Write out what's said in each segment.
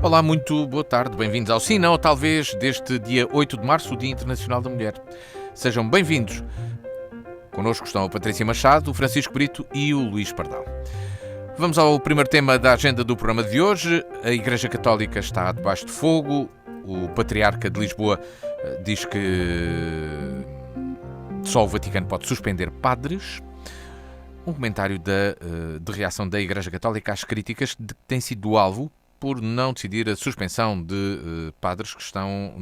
Olá, muito boa tarde, bem-vindos ao Sim, não, ou talvez, deste dia 8 de março, o Dia Internacional da Mulher. Sejam bem-vindos. Connosco estão a Patrícia Machado, o Francisco Brito e o Luís Pardal. Vamos ao primeiro tema da agenda do programa de hoje. A Igreja Católica está debaixo de fogo. O Patriarca de Lisboa diz que só o Vaticano pode suspender padres. Um comentário de reação da Igreja Católica às críticas de que tem sido alvo por não decidir a suspensão de padres que estão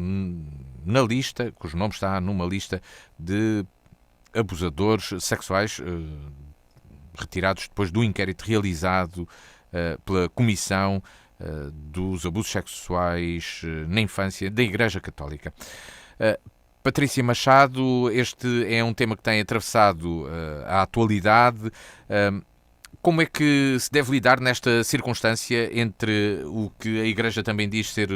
na lista, cujo nome está numa lista de abusadores sexuais retirados depois do inquérito realizado pela Comissão dos Abusos Sexuais na Infância da Igreja Católica. Patrícia Machado, este é um tema que tem atravessado a atualidade. Como é que se deve lidar nesta circunstância entre o que a Igreja também diz ser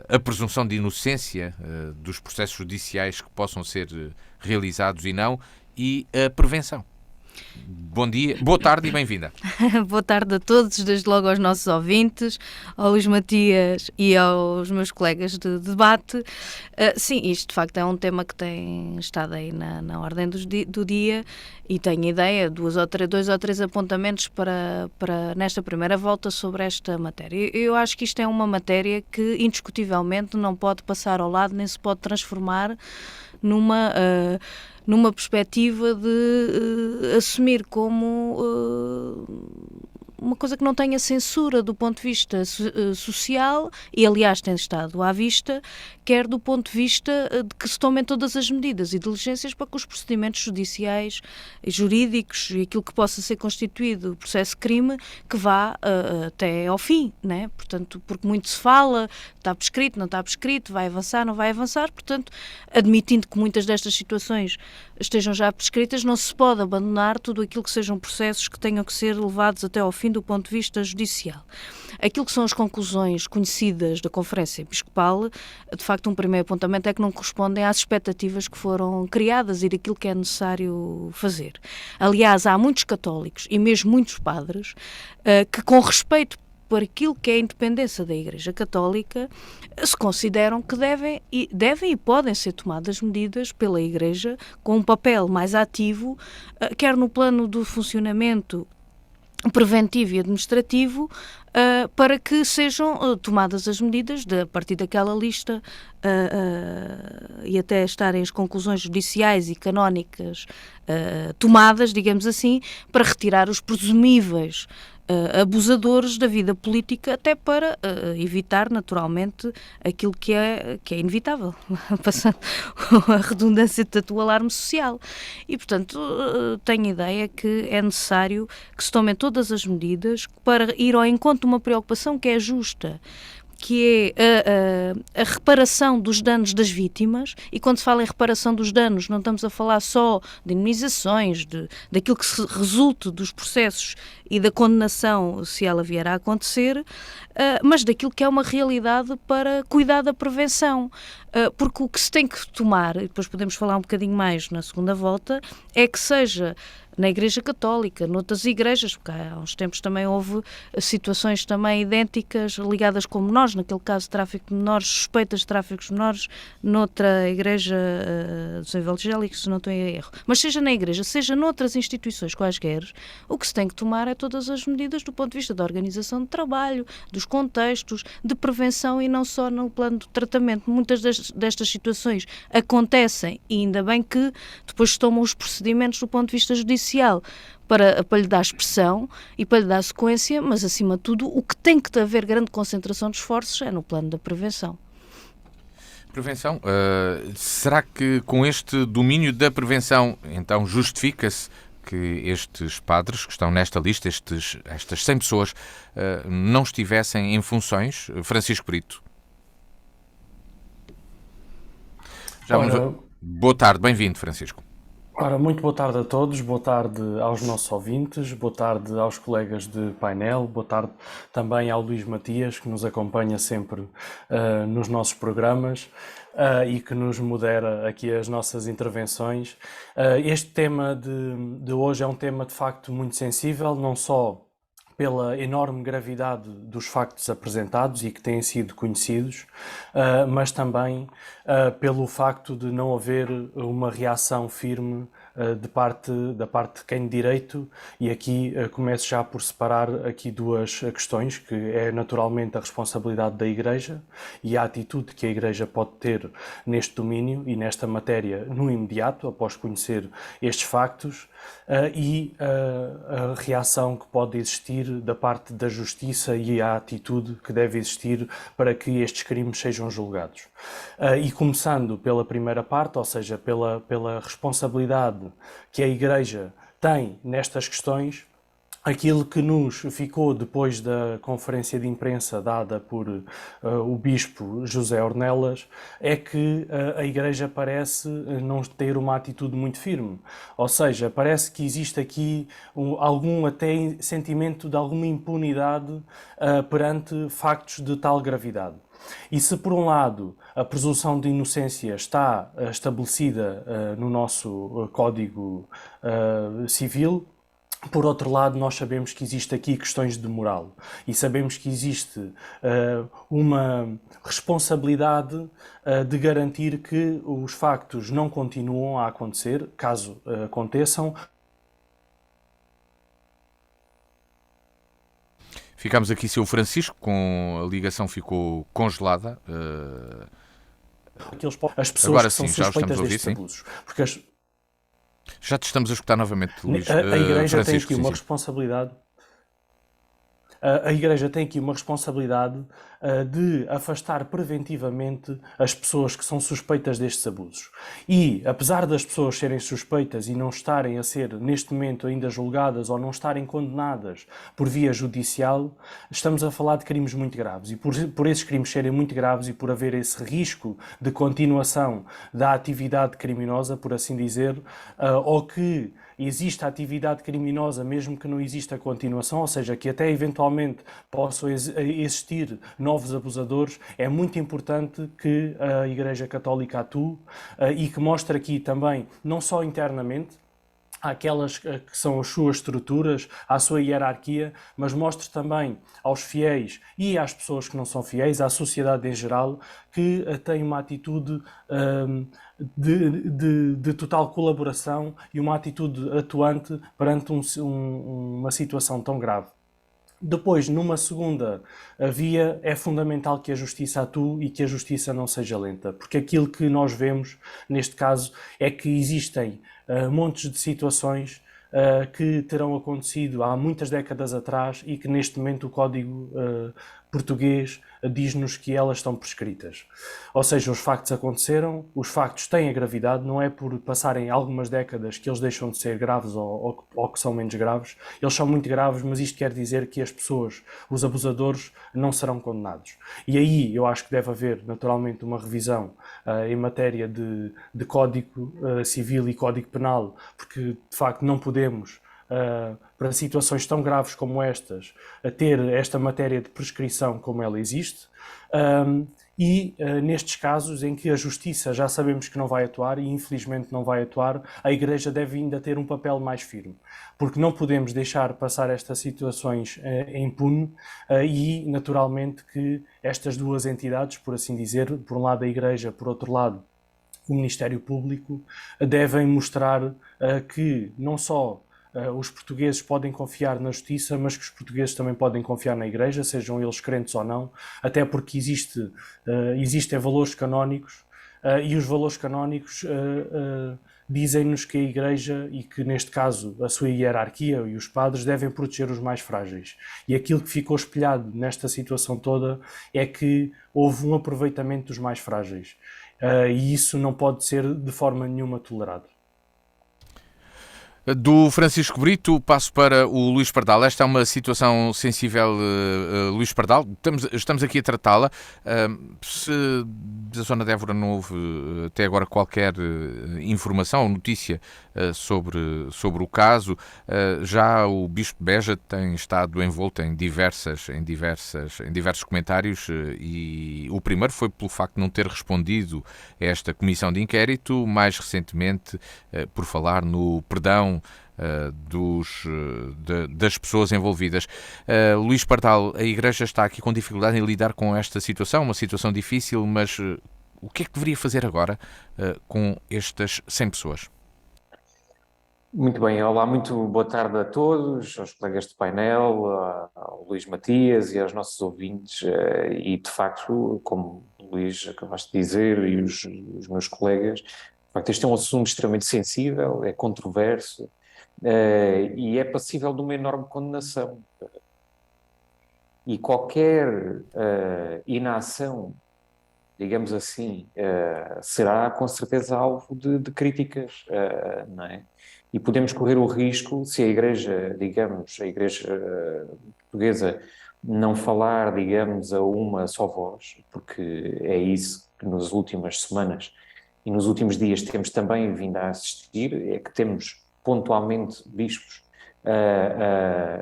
a presunção de inocência dos processos judiciais que possam ser realizados e não, e a prevenção? Bom dia, boa tarde e bem-vinda. Boa tarde a todos, desde logo aos nossos ouvintes, ao Luís Matias e aos meus colegas de debate. Sim, isto de facto é um tema que tem estado aí na ordem do dia e tenho ideia, dois ou três apontamentos para nesta primeira volta sobre esta matéria. Eu acho que isto é uma matéria que indiscutivelmente não pode passar ao lado nem se pode transformar numa perspectiva de assumir como uma coisa que não tenha censura do ponto de vista social, e aliás tem estado à vista, quer do ponto de vista de que se tomem todas as medidas e diligências para que os procedimentos judiciais, jurídicos e aquilo que possa ser constituído o processo de crime, que vá até ao fim, né? Portanto, porque muito se fala, está prescrito, não está prescrito, vai avançar, não vai avançar, portanto, admitindo que muitas destas situações estejam já prescritas, não se pode abandonar tudo aquilo que sejam processos que tenham que ser levados até ao fim do ponto de vista judicial. Aquilo que são as conclusões conhecidas da Conferência Episcopal, de facto um primeiro apontamento é que não correspondem às expectativas que foram criadas e daquilo que é necessário fazer. Aliás, há muitos católicos e mesmo muitos padres que, com respeito por aquilo que é a independência da Igreja Católica, se consideram que devem e podem ser tomadas medidas pela Igreja com um papel mais ativo, quer no plano do funcionamento preventivo e administrativo, para que sejam tomadas as medidas a partir daquela lista e até estarem as conclusões judiciais e canónicas tomadas, digamos assim, para retirar os presumíveis abusadores da vida política, até para evitar naturalmente aquilo que é inevitável, passando a redundância do alarme social. E, portanto, tenho a ideia que é necessário que se tomem todas as medidas para ir ao encontro de uma preocupação que é justa, que é a reparação dos danos das vítimas, e quando se fala em reparação dos danos não estamos a falar só de indemnizações, daquilo que se resulte dos processos e da condenação, se ela vier a acontecer, mas daquilo que é uma realidade para cuidar da prevenção. Porque o que se tem que tomar, e depois podemos falar um bocadinho mais na segunda volta, é que seja na Igreja Católica, noutras igrejas, porque há uns tempos também houve situações também idênticas ligadas com menores, naquele caso de tráfico de menores, suspeitas de tráfico de menores, noutra igreja dos evangélicos, se não estou em erro. Mas seja na igreja, seja noutras instituições quaisquer, o que se tem que tomar é todas as medidas do ponto de vista da organização de trabalho, dos contextos, de prevenção e não só no plano do tratamento. Muitas destas situações acontecem e ainda bem que depois se tomam os procedimentos do ponto de vista judicial para lhe dar expressão e para lhe dar sequência, mas acima de tudo o que tem que haver grande concentração de esforços é no plano da prevenção. Prevenção. Será que com este domínio da prevenção, então, justifica-se que estes padres que estão nesta lista, estas 100 pessoas, não estivessem em funções? Francisco Brito. Boa tarde, bem-vindo, Francisco. Ora, muito boa tarde a todos, boa tarde aos nossos ouvintes, boa tarde aos colegas de painel, boa tarde também ao Luís Matias, que nos acompanha sempre nos nossos programas e que nos modera aqui as nossas intervenções. Este tema de hoje é um tema de facto muito sensível, não só pela enorme gravidade dos factos apresentados e que têm sido conhecidos, mas também pelo facto de não haver uma reação firme da parte de quem de direito, e aqui começo já por separar aqui duas questões, que é naturalmente a responsabilidade da Igreja e a atitude que a Igreja pode ter neste domínio e nesta matéria no imediato, após conhecer estes factos, e a reação que pode existir da parte da Justiça e a atitude que deve existir para que estes crimes sejam julgados. E começando pela primeira parte, ou seja, pela responsabilidade que a Igreja tem nestas questões, aquilo que nos ficou depois da conferência de imprensa dada por o Bispo José Ornelas é que a Igreja parece não ter uma atitude muito firme. Ou seja, parece que existe aqui algum até sentimento de alguma impunidade perante factos de tal gravidade. E se, por um lado, a presunção de inocência está estabelecida no nosso Código Civil, por outro lado, nós sabemos que existe aqui questões de moral e sabemos que existe uma responsabilidade de garantir que os factos não continuam a acontecer, caso aconteçam. Ficámos aqui sem o Francisco, a ligação ficou congelada. As pessoas Agora que são sim, já suspeitas estamos a ouvir, destes abusos. Porque já te estamos a escutar novamente, Luís. a Igreja Francisco, tem aqui uma sim. responsabilidade. A Igreja tem aqui uma responsabilidade de afastar preventivamente as pessoas que são suspeitas destes abusos. E, apesar das pessoas serem suspeitas e não estarem a ser, neste momento, ainda julgadas ou não estarem condenadas por via judicial, estamos a falar de crimes muito graves. E por esses crimes serem muito graves e por haver esse risco de continuação da atividade criminosa, por assim dizer, ou que existe a atividade criminosa mesmo que não exista continuação, ou seja, que até eventualmente possam existir novos abusadores, é muito importante que a Igreja Católica atue e que mostre aqui também, não só internamente, àquelas que são as suas estruturas, à sua hierarquia, mas mostre também aos fiéis e às pessoas que não são fiéis, à sociedade em geral, que tem uma atitude de total colaboração e uma atitude atuante perante uma situação tão grave. Depois, numa segunda via, é fundamental que a Justiça atue e que a Justiça não seja lenta, porque aquilo que nós vemos, neste caso, é que existem montes de situações que terão acontecido há muitas décadas atrás e que neste momento o Código português diz-nos que elas estão prescritas. Ou seja, os factos aconteceram, os factos têm a gravidade, não é por passarem algumas décadas que eles deixam de ser graves ou que são menos graves, eles são muito graves, mas isto quer dizer que as pessoas, os abusadores, não serão condenados. E aí eu acho que deve haver naturalmente uma revisão em matéria de Código Civil e Código Penal, porque de facto não podemos para situações tão graves como estas, a ter esta matéria de prescrição como ela existe, e nestes casos em que a Justiça já sabemos que não vai atuar e infelizmente não vai atuar, a Igreja deve ainda ter um papel mais firme, porque não podemos deixar passar estas situações impune e naturalmente que estas duas entidades, por assim dizer, por um lado a Igreja, por outro lado o Ministério Público, devem mostrar que não só os portugueses podem confiar na Justiça, mas que os portugueses também podem confiar na Igreja, sejam eles crentes ou não, até porque existem valores canónicos e os valores canónicos dizem-nos que a Igreja, e que neste caso a sua hierarquia e os padres, devem proteger os mais frágeis. E aquilo que ficou espelhado nesta situação toda é que houve um aproveitamento dos mais frágeis. E isso não pode ser de forma nenhuma tolerado. Do Francisco Brito passo para o Luís Pardal. Esta é uma situação sensível, Luís Pardal. Estamos aqui a tratá-la. Se da zona de Évora não houve até agora qualquer informação ou notícia sobre o caso, já o Bispo Beja tem estado envolto em diversos comentários e o primeiro foi pelo facto de não ter respondido a esta comissão de inquérito, mais recentemente por falar no perdão das pessoas envolvidas. Luís Pardal, a Igreja está aqui com dificuldade em lidar com esta situação, uma situação difícil, mas o que é que deveria fazer agora com estas 100 pessoas? Muito bem, olá, muito boa tarde a todos, aos colegas de painel, ao Luís Matias e aos nossos ouvintes. E de facto, como o Luís acabaste de dizer e os meus colegas, de facto este é um assunto extremamente sensível, é controverso e é passível de uma enorme condenação. E qualquer inação, digamos assim, será com certeza alvo de críticas, não é? E podemos correr o risco, se a Igreja, digamos, a Igreja portuguesa não falar, digamos, a uma só voz, porque é isso que nas últimas semanas e nos últimos dias temos também vindo a assistir, é que temos pontualmente bispos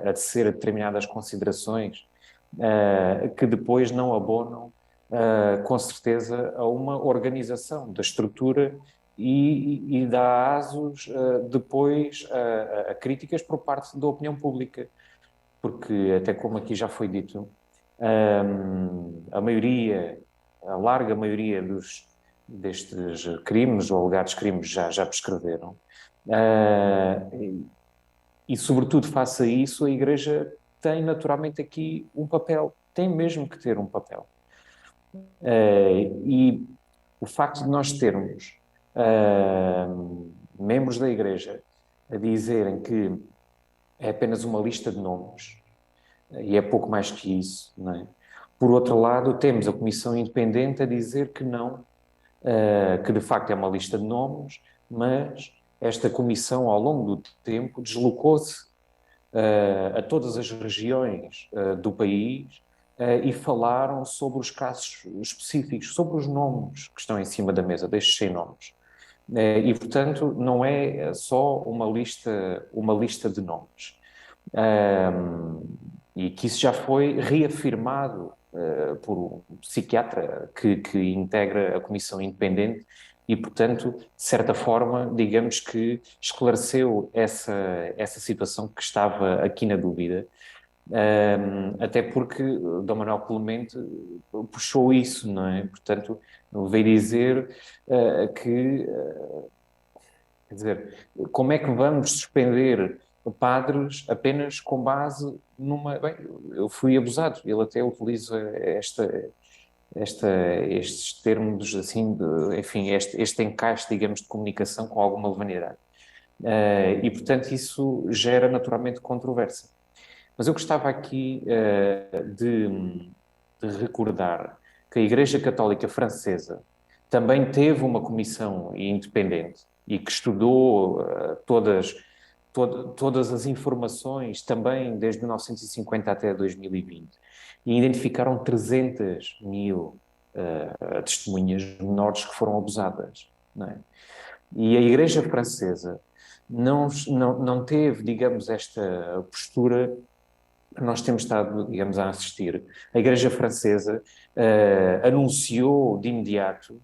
a tecer a determinadas considerações que depois não abonam com certeza a uma organização da estrutura e dá asos depois a críticas por parte da opinião pública, porque até como aqui já foi dito, a larga maioria destes crimes ou alegados crimes já prescreveram e sobretudo face a isso a Igreja tem naturalmente aqui um papel, tem mesmo que ter um papel. E o facto de nós termos membros da Igreja a dizerem que é apenas uma lista de nomes, e é pouco mais que isso, não é? Por outro lado, temos a Comissão Independente a dizer que não, que de facto é uma lista de nomes, mas esta Comissão, ao longo do tempo, deslocou-se a todas as regiões do país e falaram sobre os casos específicos, sobre os nomes que estão em cima da mesa, destes 100 nomes. E, portanto, não é só uma lista de nomes. E que isso já foi reafirmado por um psiquiatra que integra a Comissão Independente e, portanto, de certa forma, digamos que esclareceu essa situação que estava aqui na dúvida. Até porque Dom Manuel Clemente puxou isso, não é? Portanto, veio dizer quer dizer, como é que vamos suspender padres apenas com base numa... Bem, eu fui abusado, ele até utiliza estes termos, assim, enfim, este encaixe, digamos, de comunicação com alguma levanidade. E, portanto, isso gera naturalmente controvérsia. Mas eu gostava aqui de recordar que a Igreja Católica Francesa também teve uma comissão independente e que estudou todas as informações, também desde 1950 até 2020, e identificaram 300.000 testemunhas menores que foram abusadas, não é? E a Igreja Francesa não teve, digamos, esta postura que nós temos estado, digamos, a assistir. A Igreja Francesa anunciou de imediato,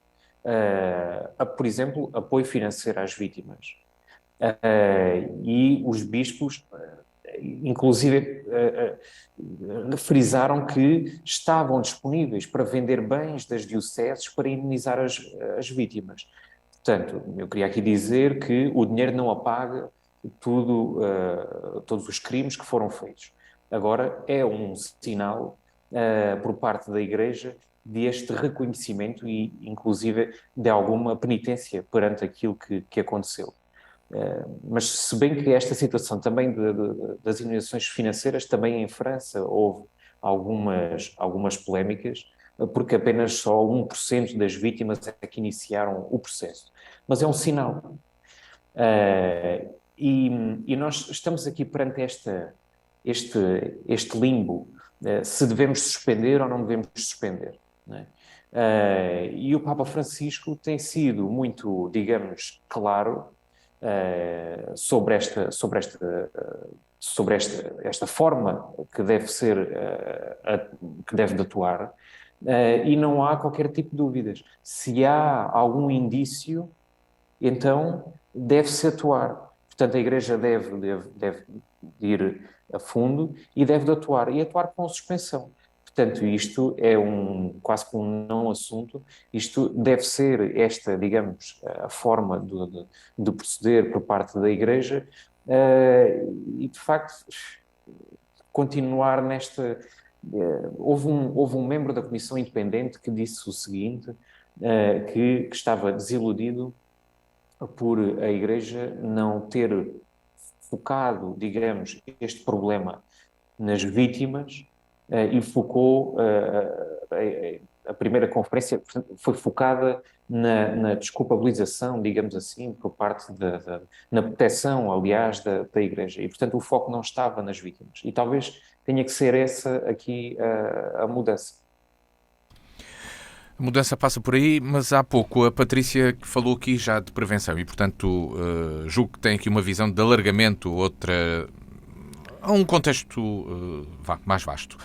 por exemplo, apoio financeiro às vítimas. E os bispos, inclusive, frisaram que estavam disponíveis para vender bens das dioceses para indemnizar as vítimas. Portanto, eu queria aqui dizer que o dinheiro não apaga todos os crimes que foram feitos. Agora, é um sinal por parte da Igreja deste reconhecimento e, inclusive, de alguma penitência perante aquilo que aconteceu. Mas se bem que esta situação também das indenizações financeiras, também em França houve algumas polémicas, porque apenas só 1% das vítimas é que iniciaram o processo. Mas é um sinal. E nós estamos aqui perante este limbo, se devemos suspender ou não devemos suspender, não é? E o Papa Francisco tem sido muito, digamos, claro sobre esta forma que deve ser, que deve de atuar, e não há qualquer tipo de dúvidas. Se há algum indício, então deve-se atuar. Portanto, a Igreja deve ir a fundo e deve de atuar, e atuar com suspensão. Portanto, isto é quase que um não assunto, isto deve ser digamos, a forma de proceder por parte da Igreja, e de facto continuar nesta... houve um membro da Comissão Independente que disse o seguinte, que estava desiludido por a Igreja não ter focado, digamos, este problema nas vítimas, e focou a primeira conferência, foi focada na desculpabilização, digamos assim, por parte na proteção, aliás, da Igreja. E, portanto, o foco não estava nas vítimas. E talvez tenha que ser essa aqui a mudança. A mudança passa por aí, mas há pouco a Patrícia falou aqui já de prevenção e, portanto, julgo que tem aqui uma visão de alargamento, outra... a um contexto mais vasto.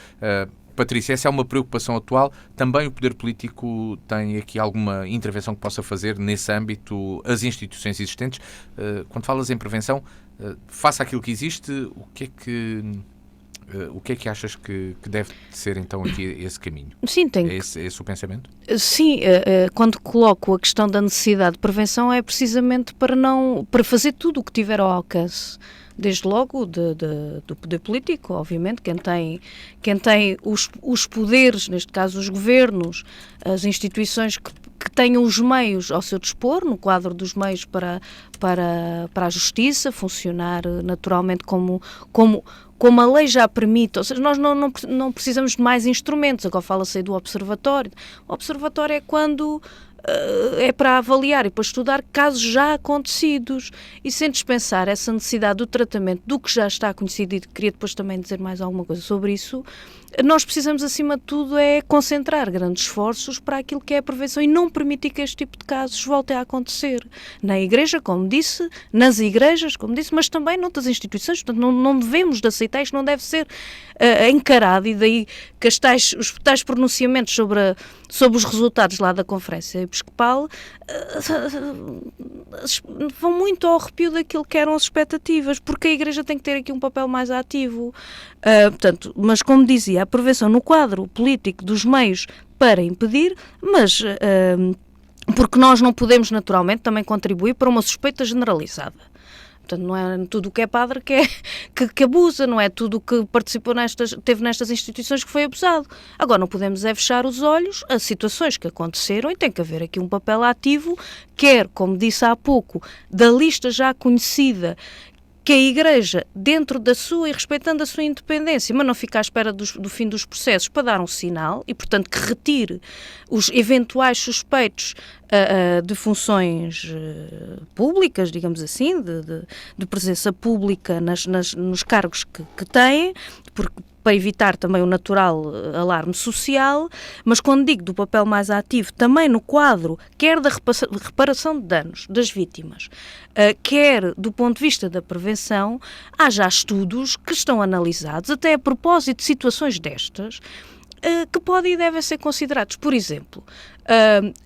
Patrícia, essa é uma preocupação atual. Também o poder político tem aqui alguma intervenção que possa fazer nesse âmbito, as instituições existentes? Quando falas em prevenção, face àquilo que existe, o que é que achas que deve ser então aqui esse caminho? Sim, É esse o pensamento? Sim, quando coloco a questão da necessidade de prevenção é precisamente para fazer tudo o que tiver ao alcance. Desde logo do poder político, obviamente, quem tem os poderes, neste caso os governos, as instituições que tenham os meios ao seu dispor, no quadro dos meios para a justiça, funcionar naturalmente como a lei já permite, ou seja, nós não precisamos de mais instrumentos. Agora fala-se aí do observatório. O observatório é quando é para avaliar e para estudar casos já acontecidos e sem dispensar essa necessidade do tratamento do que já está conhecido, e queria depois também dizer mais alguma coisa sobre isso. Nós precisamos, acima de tudo, concentrar grandes esforços para aquilo que é a prevenção e não permitir que este tipo de casos voltem a acontecer. Na Igreja, como disse, nas igrejas, como disse, mas também noutras instituições. Portanto, não devemos de aceitar, isto não deve ser encarado, e daí que os tais pronunciamentos sobre os resultados lá da Conferência Episcopal vão muito ao arrepio daquilo que eram as expectativas, porque a Igreja tem que ter aqui um papel mais ativo. Portanto, mas como dizia, a prevenção no quadro político dos meios para impedir, mas porque nós não podemos naturalmente também contribuir para uma suspeita generalizada. Portanto, não é tudo o que é padre que abusa, não é tudo o que participou teve nestas instituições que foi abusado. Agora, não podemos fechar os olhos a situações que aconteceram e tem que haver aqui um papel ativo, quer, como disse há pouco, da lista já conhecida, que a Igreja, dentro da sua e respeitando a sua independência, mas não fica à espera do fim dos processos para dar um sinal e, portanto, que retire os eventuais suspeitos de funções públicas, digamos assim, de presença pública nos cargos que têm, para evitar também o natural alarme social, mas quando digo do papel mais ativo, também no quadro, quer da reparação de danos das vítimas, quer do ponto de vista da prevenção, há já estudos que estão analisados, até a propósito de situações destas, que podem e devem ser considerados. Por exemplo,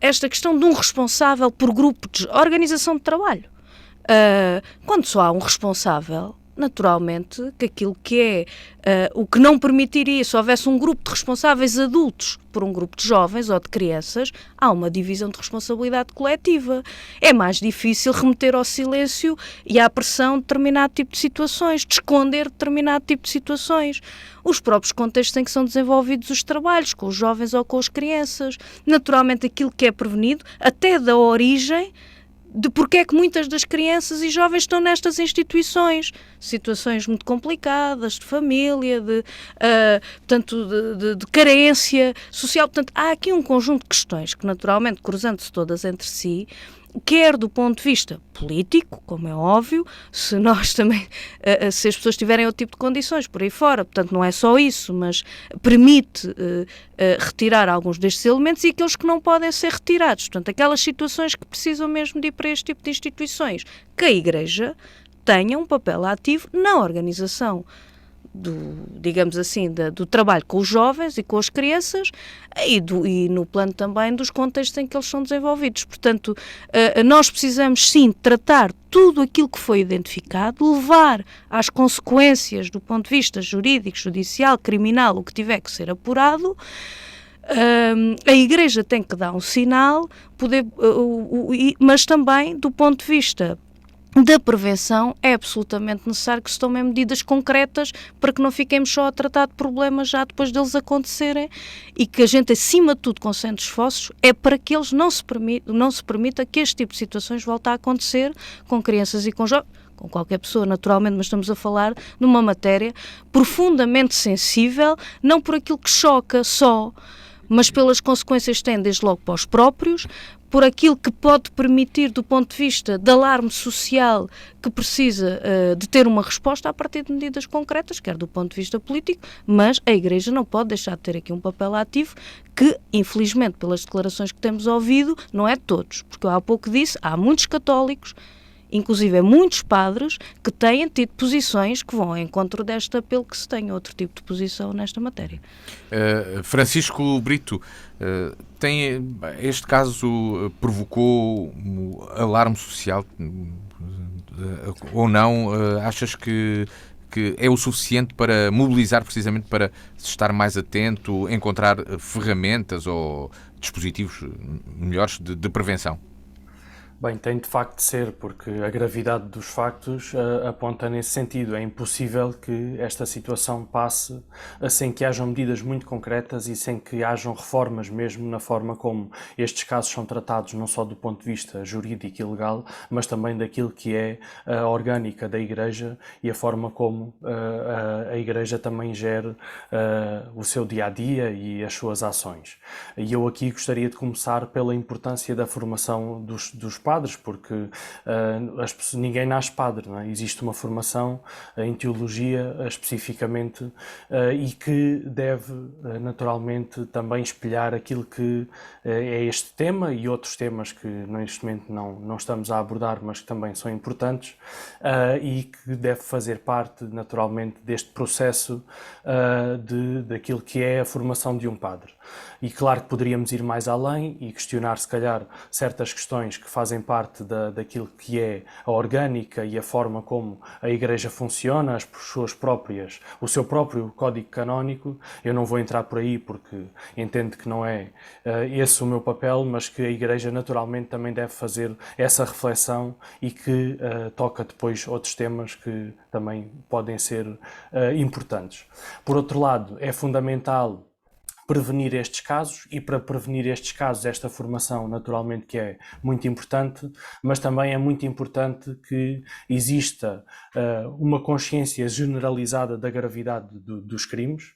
esta questão de um responsável por grupo de organização de trabalho. Quando só há um responsável, naturalmente, que aquilo que é o que não permitiria, se houvesse um grupo de responsáveis adultos por um grupo de jovens ou de crianças, há uma divisão de responsabilidade coletiva. É mais difícil remeter ao silêncio e à pressão determinado tipo de situações, de esconder determinado tipo de situações. Os próprios contextos em que são desenvolvidos os trabalhos, com os jovens ou com as crianças. Naturalmente, aquilo que é prevenido, até da origem, de porque é que muitas das crianças e jovens estão nestas instituições. Situações muito complicadas, de família, portanto, de carência social. Portanto, há aqui um conjunto de questões que, naturalmente, cruzando-se todas entre si, quer do ponto de vista político, como é óbvio, se nós também, se as pessoas tiverem outro tipo de condições por aí fora, portanto não é só isso, mas permite retirar alguns destes elementos e aqueles que não podem ser retirados, portanto aquelas situações que precisam mesmo de ir para este tipo de instituições, que a Igreja tenha um papel ativo na organização digamos assim, do trabalho com os jovens e com as crianças e no plano também dos contextos em que eles são desenvolvidos. Portanto, nós precisamos sim tratar tudo aquilo que foi identificado, levar às consequências do ponto de vista jurídico, judicial, criminal, o que tiver que ser apurado. A Igreja tem que dar um sinal, mas também do ponto de vista da prevenção é absolutamente necessário que se tomem medidas concretas para que não fiquemos só a tratar de problemas já depois deles acontecerem e que a gente, acima de tudo, concentre esforços é para que eles não se permita que este tipo de situações volte a acontecer com crianças e com jovens, com qualquer pessoa, naturalmente, mas estamos a falar de uma matéria profundamente sensível, não por aquilo que choca só, mas pelas consequências que tem desde logo para os próprios, por aquilo que pode permitir do ponto de vista de alarme social que precisa de ter uma resposta a partir de medidas concretas, quer do ponto de vista político, mas a Igreja não pode deixar de ter aqui um papel ativo que, infelizmente, pelas declarações que temos ouvido, não é de todos, porque eu há pouco disse, há muitos católicos, inclusive muitos padres, que têm tido posições que vão ao encontro deste apelo que se tenha outro tipo de posição nesta matéria. Francisco Brito, este caso provocou alarme social ou não? Achas que é o suficiente para mobilizar precisamente para se estar mais atento, encontrar ferramentas ou dispositivos melhores de prevenção? Bem, tem de facto de ser, porque a gravidade dos factos aponta nesse sentido. É impossível que esta situação passe sem que hajam medidas muito concretas e sem que hajam reformas mesmo na forma como estes casos são tratados, não só do ponto de vista jurídico e legal, mas também daquilo que é a orgânica da Igreja e a forma como a Igreja também gera o seu dia-a-dia e as suas ações. E eu aqui gostaria de começar pela importância da formação dos padres, porque ninguém nasce padre, não é? Existe uma formação em teologia especificamente e que deve naturalmente também espelhar aquilo que é este tema e outros temas que neste momento não estamos a abordar, mas que também são importantes e que deve fazer parte naturalmente deste processo daquilo que é a formação de um padre. E claro que poderíamos ir mais além e questionar se calhar certas questões que fazem parte daquilo que é a orgânica e a forma como a Igreja funciona, o seu próprio código canónico. Eu não vou entrar por aí porque entendo que não é esse o meu papel, mas que a Igreja naturalmente também deve fazer essa reflexão e que toca depois outros temas que também podem ser importantes. Por outro lado, é fundamental prevenir estes casos e para prevenir estes casos esta formação naturalmente que é muito importante, mas também é muito importante que exista uma consciência generalizada da gravidade dos crimes.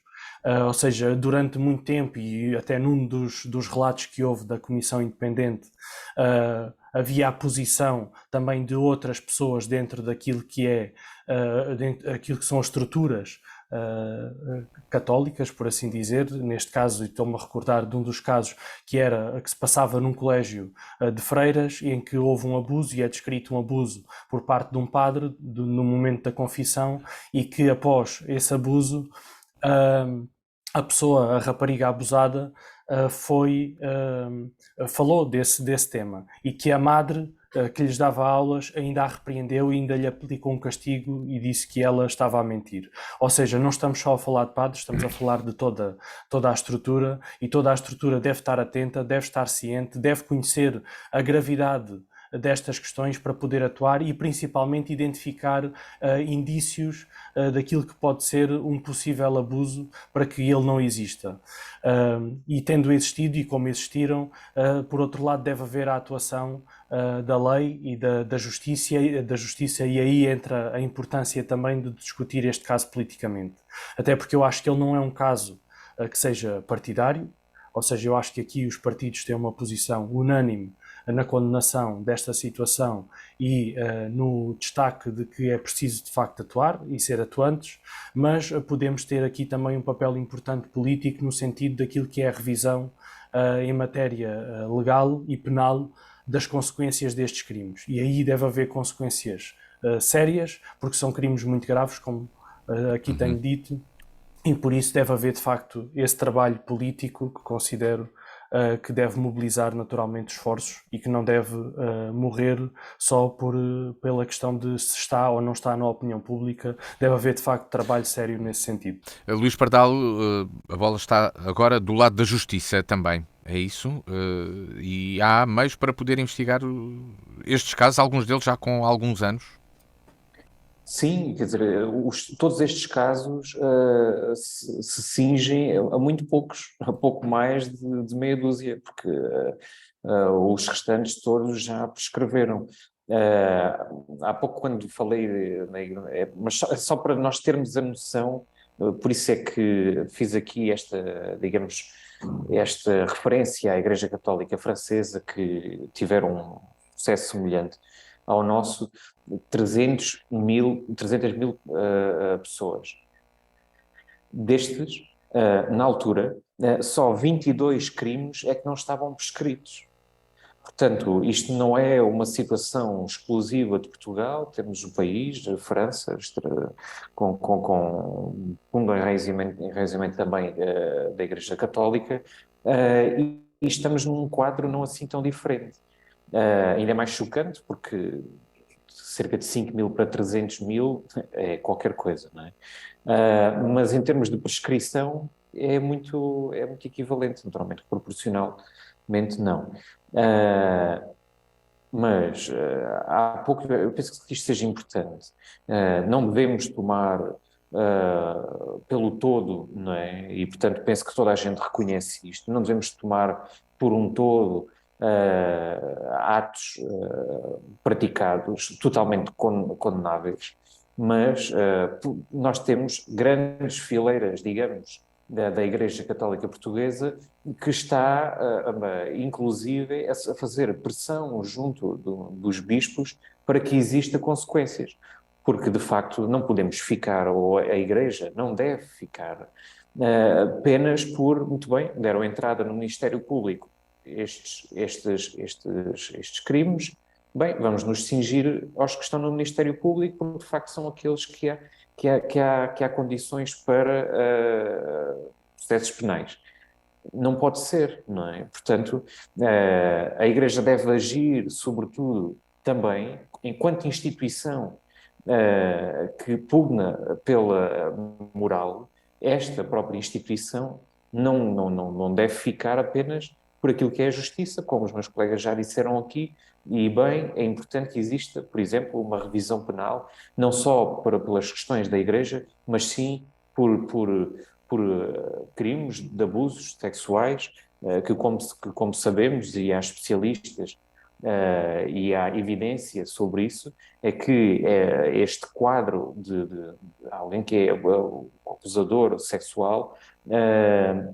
Ou seja, durante muito tempo e até num dos relatos que houve da Comissão Independente havia a posição também de outras pessoas dentro daquilo que aquilo que são as estruturas católicas, por assim dizer. Neste caso, estou-me a recordar de um dos casos que se passava num colégio de freiras em que houve um abuso e é descrito um abuso por parte de um padre no momento da confissão e que após esse abuso a rapariga abusada falou desse tema e que a madre que lhes dava aulas ainda a repreendeu e ainda lhe aplicou um castigo e disse que ela estava a mentir. Ou seja, não estamos só a falar de padres, estamos a falar de toda a estrutura e toda a estrutura deve estar atenta, deve estar ciente, deve conhecer a gravidade destas questões para poder atuar e principalmente identificar indícios daquilo que pode ser um possível abuso para que ele não exista. E tendo existido e como existiram, por outro lado deve haver a atuação da lei e da justiça e aí entra a importância também de discutir este caso politicamente. Até porque eu acho que ele não é um caso que seja partidário, ou seja, eu acho que aqui os partidos têm uma posição unânime na condenação desta situação e no destaque de que é preciso de facto atuar e ser atuantes, mas podemos ter aqui também um papel importante político no sentido daquilo que é a revisão em matéria legal e penal das consequências destes crimes. E aí deve haver consequências sérias, porque são crimes muito graves, como aqui tenho dito, e por isso deve haver de facto esse trabalho político que considero que deve mobilizar naturalmente esforços e que não deve morrer só pela questão de se está ou não está na opinião pública. Deve haver de facto trabalho sério nesse sentido. Luís Pardal, a bola está agora do lado da justiça também, é isso? E há meios para poder investigar estes casos, alguns deles já com alguns anos? Sim, quer dizer, todos estes casos se cingem a muito poucos, a pouco mais de meia dúzia, porque os restantes todos já prescreveram. Há pouco, quando falei, mas só para nós termos a noção, por isso é que fiz aqui esta referência à Igreja Católica Francesa, que tiveram um sucesso semelhante ao nosso, 300 mil pessoas. Destes, na altura, só 22 crimes é que não estavam prescritos. Portanto, isto não é uma situação exclusiva de Portugal, temos o país, a França, com um enraizamento também da Igreja Católica, e estamos num quadro não assim tão diferente. Ainda é mais chocante, porque cerca de 5 mil para 300 mil é qualquer coisa, não é? Mas em termos de prescrição é muito equivalente, naturalmente, proporcionalmente não. Mas há pouco, eu penso que isto seja importante. Não devemos tomar pelo todo, não é? E, portanto, penso que toda a gente reconhece isto. Não devemos tomar por um todo atos praticados totalmente condenáveis, mas nós temos grandes fileiras, digamos, da Igreja Católica Portuguesa que está, inclusive, a fazer pressão junto dos bispos para que exista consequências, porque, de facto, não podemos ficar, ou a Igreja não deve ficar, apenas por, muito bem, deram entrada no Ministério Público estes crimes, bem, vamos nos cingir aos que estão no Ministério Público, porque de facto são aqueles que há condições para processos penais. Não pode ser, não é? Portanto, a Igreja deve agir, sobretudo, também, enquanto instituição que pugna pela moral, esta própria instituição não deve ficar apenas por aquilo que é a justiça, como os meus colegas já disseram aqui, e bem, é importante que exista, por exemplo, uma revisão penal, não só pelas questões da Igreja, mas sim por crimes de abusos sexuais, que como sabemos, e há especialistas, e há evidência sobre isso, é que este quadro de alguém que é o abusador sexual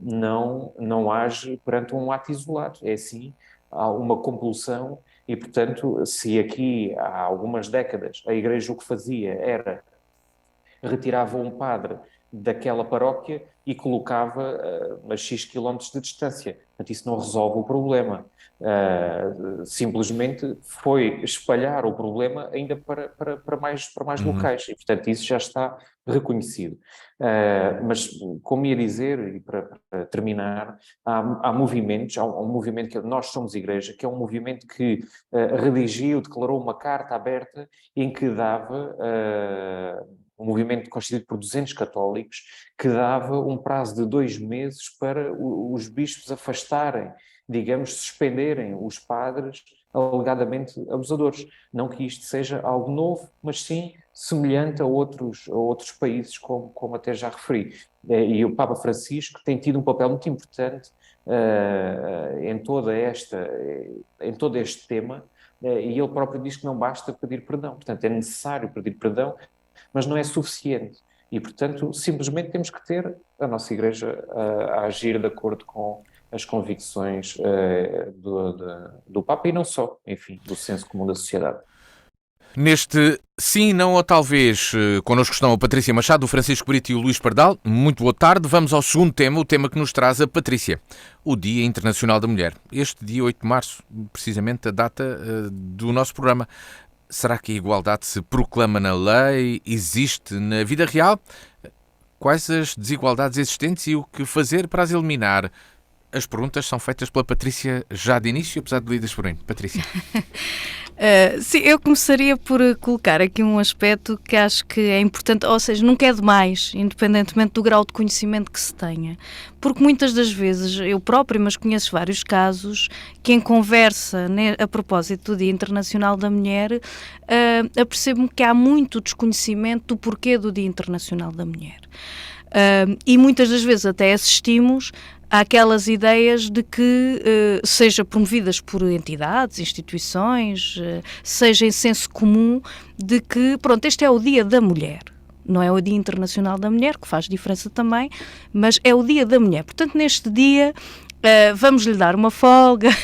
não age perante um ato isolado, é sim, há uma compulsão e, portanto, se aqui há algumas décadas a Igreja o que fazia era retirava um padre daquela paróquia e colocava a X quilómetros de distância. Portanto, isso não resolve o problema. Simplesmente foi espalhar o problema ainda para mais locais e, portanto, isso já está reconhecido. Mas, como ia dizer, e para terminar, há movimentos, há um movimento que Nós Somos Igreja, que é um movimento que declarou uma carta aberta em que dava... um movimento constituído por 200 católicos, que dava um prazo de 2 meses para os bispos afastarem, digamos, suspenderem os padres alegadamente abusadores. Não que isto seja algo novo, mas sim semelhante a outros países, como até já referi. E o Papa Francisco tem tido um papel muito importante em todo este tema, e ele próprio diz que não basta pedir perdão. Portanto, é necessário pedir perdão, mas não é suficiente. E, portanto, simplesmente temos que ter a nossa Igreja a agir de acordo com as convicções do Papa e não só, enfim, do senso comum da sociedade. Neste Sim, Não ou Talvez, connosco estão a Patrícia Machado, o Francisco Brito e o Luís Pardal. Muito boa tarde. Vamos ao segundo tema, o tema que nos traz a Patrícia, o Dia Internacional da Mulher. Este dia 8 de março, precisamente a data do nosso programa. Será que a igualdade se proclama na lei? Existe na vida real? Quais as desigualdades existentes e o que fazer para as eliminar? As perguntas são feitas pela Patrícia já de início, apesar de lidas por mim. Patrícia. Sim, eu começaria por colocar aqui um aspecto que acho que é importante, ou seja, nunca é demais, independentemente do grau de conhecimento que se tenha. Porque muitas das vezes, eu própria, mas conheço vários casos, que em conversa a propósito do Dia Internacional da Mulher, apercebo-me que há muito desconhecimento do porquê do Dia Internacional da Mulher. E muitas das vezes até assistimos àquelas ideias de que, seja promovidas por entidades, instituições, seja em senso comum, de que, pronto, este é o Dia da Mulher. Não é o Dia Internacional da Mulher, que faz diferença também, mas é o Dia da Mulher. Portanto, neste dia, vamos-lhe dar uma folga,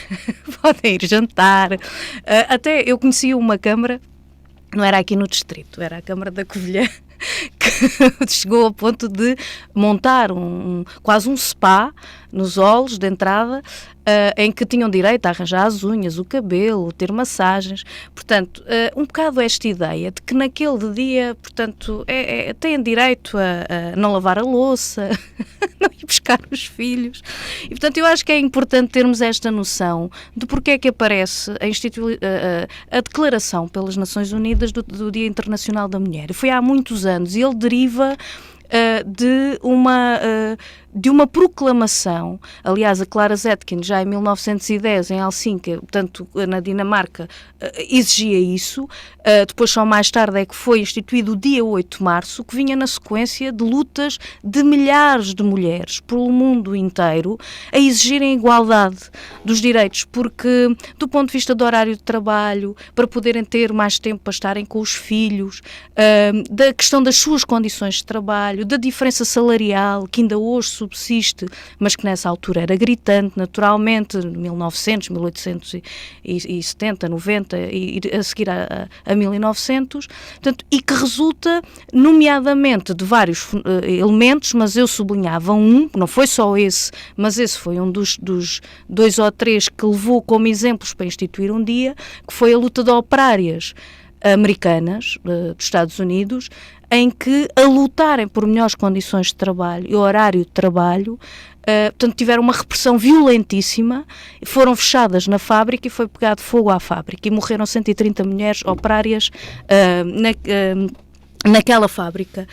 podem ir jantar. Até eu conhecia uma Câmara, não era aqui no distrito, era a Câmara da Covilhã, que chegou ao ponto de montar quase um spa nos halls de entrada, em que tinham direito a arranjar as unhas, o cabelo, ter massagens. Portanto, um bocado esta ideia de que naquele dia, portanto, têm direito a não lavar a louça, não ir buscar os filhos. E, portanto, eu acho que é importante termos esta noção de porque é que aparece a declaração pelas Nações Unidas do Dia Internacional da Mulher. Foi há muitos anos e ele deriva de uma proclamação. Aliás, a Clara Zetkin, já em 1910, em Helsínquia, portanto, na Dinamarca, exigia isso. Depois, só mais tarde, é que foi instituído o dia 8 de março, que vinha na sequência de lutas de milhares de mulheres pelo mundo inteiro a exigirem igualdade dos direitos, porque, do ponto de vista do horário de trabalho, para poderem ter mais tempo para estarem com os filhos, da questão das suas condições de trabalho, da diferença salarial, que ainda hoje subsiste, mas que nessa altura era gritante, naturalmente, 1900, 1870, 90 e a seguir a 1900, portanto, e que resulta, nomeadamente, de vários elementos, mas eu sublinhava não foi só esse, mas esse foi um dos 2 ou 3 que levou como exemplos para instituir um dia, que foi a luta de operárias americanas, dos Estados Unidos, em que, a lutarem por melhores condições de trabalho e horário de trabalho, portanto, tiveram uma repressão violentíssima, foram fechadas na fábrica e foi pegado fogo à fábrica e morreram 130 mulheres operárias naquela fábrica.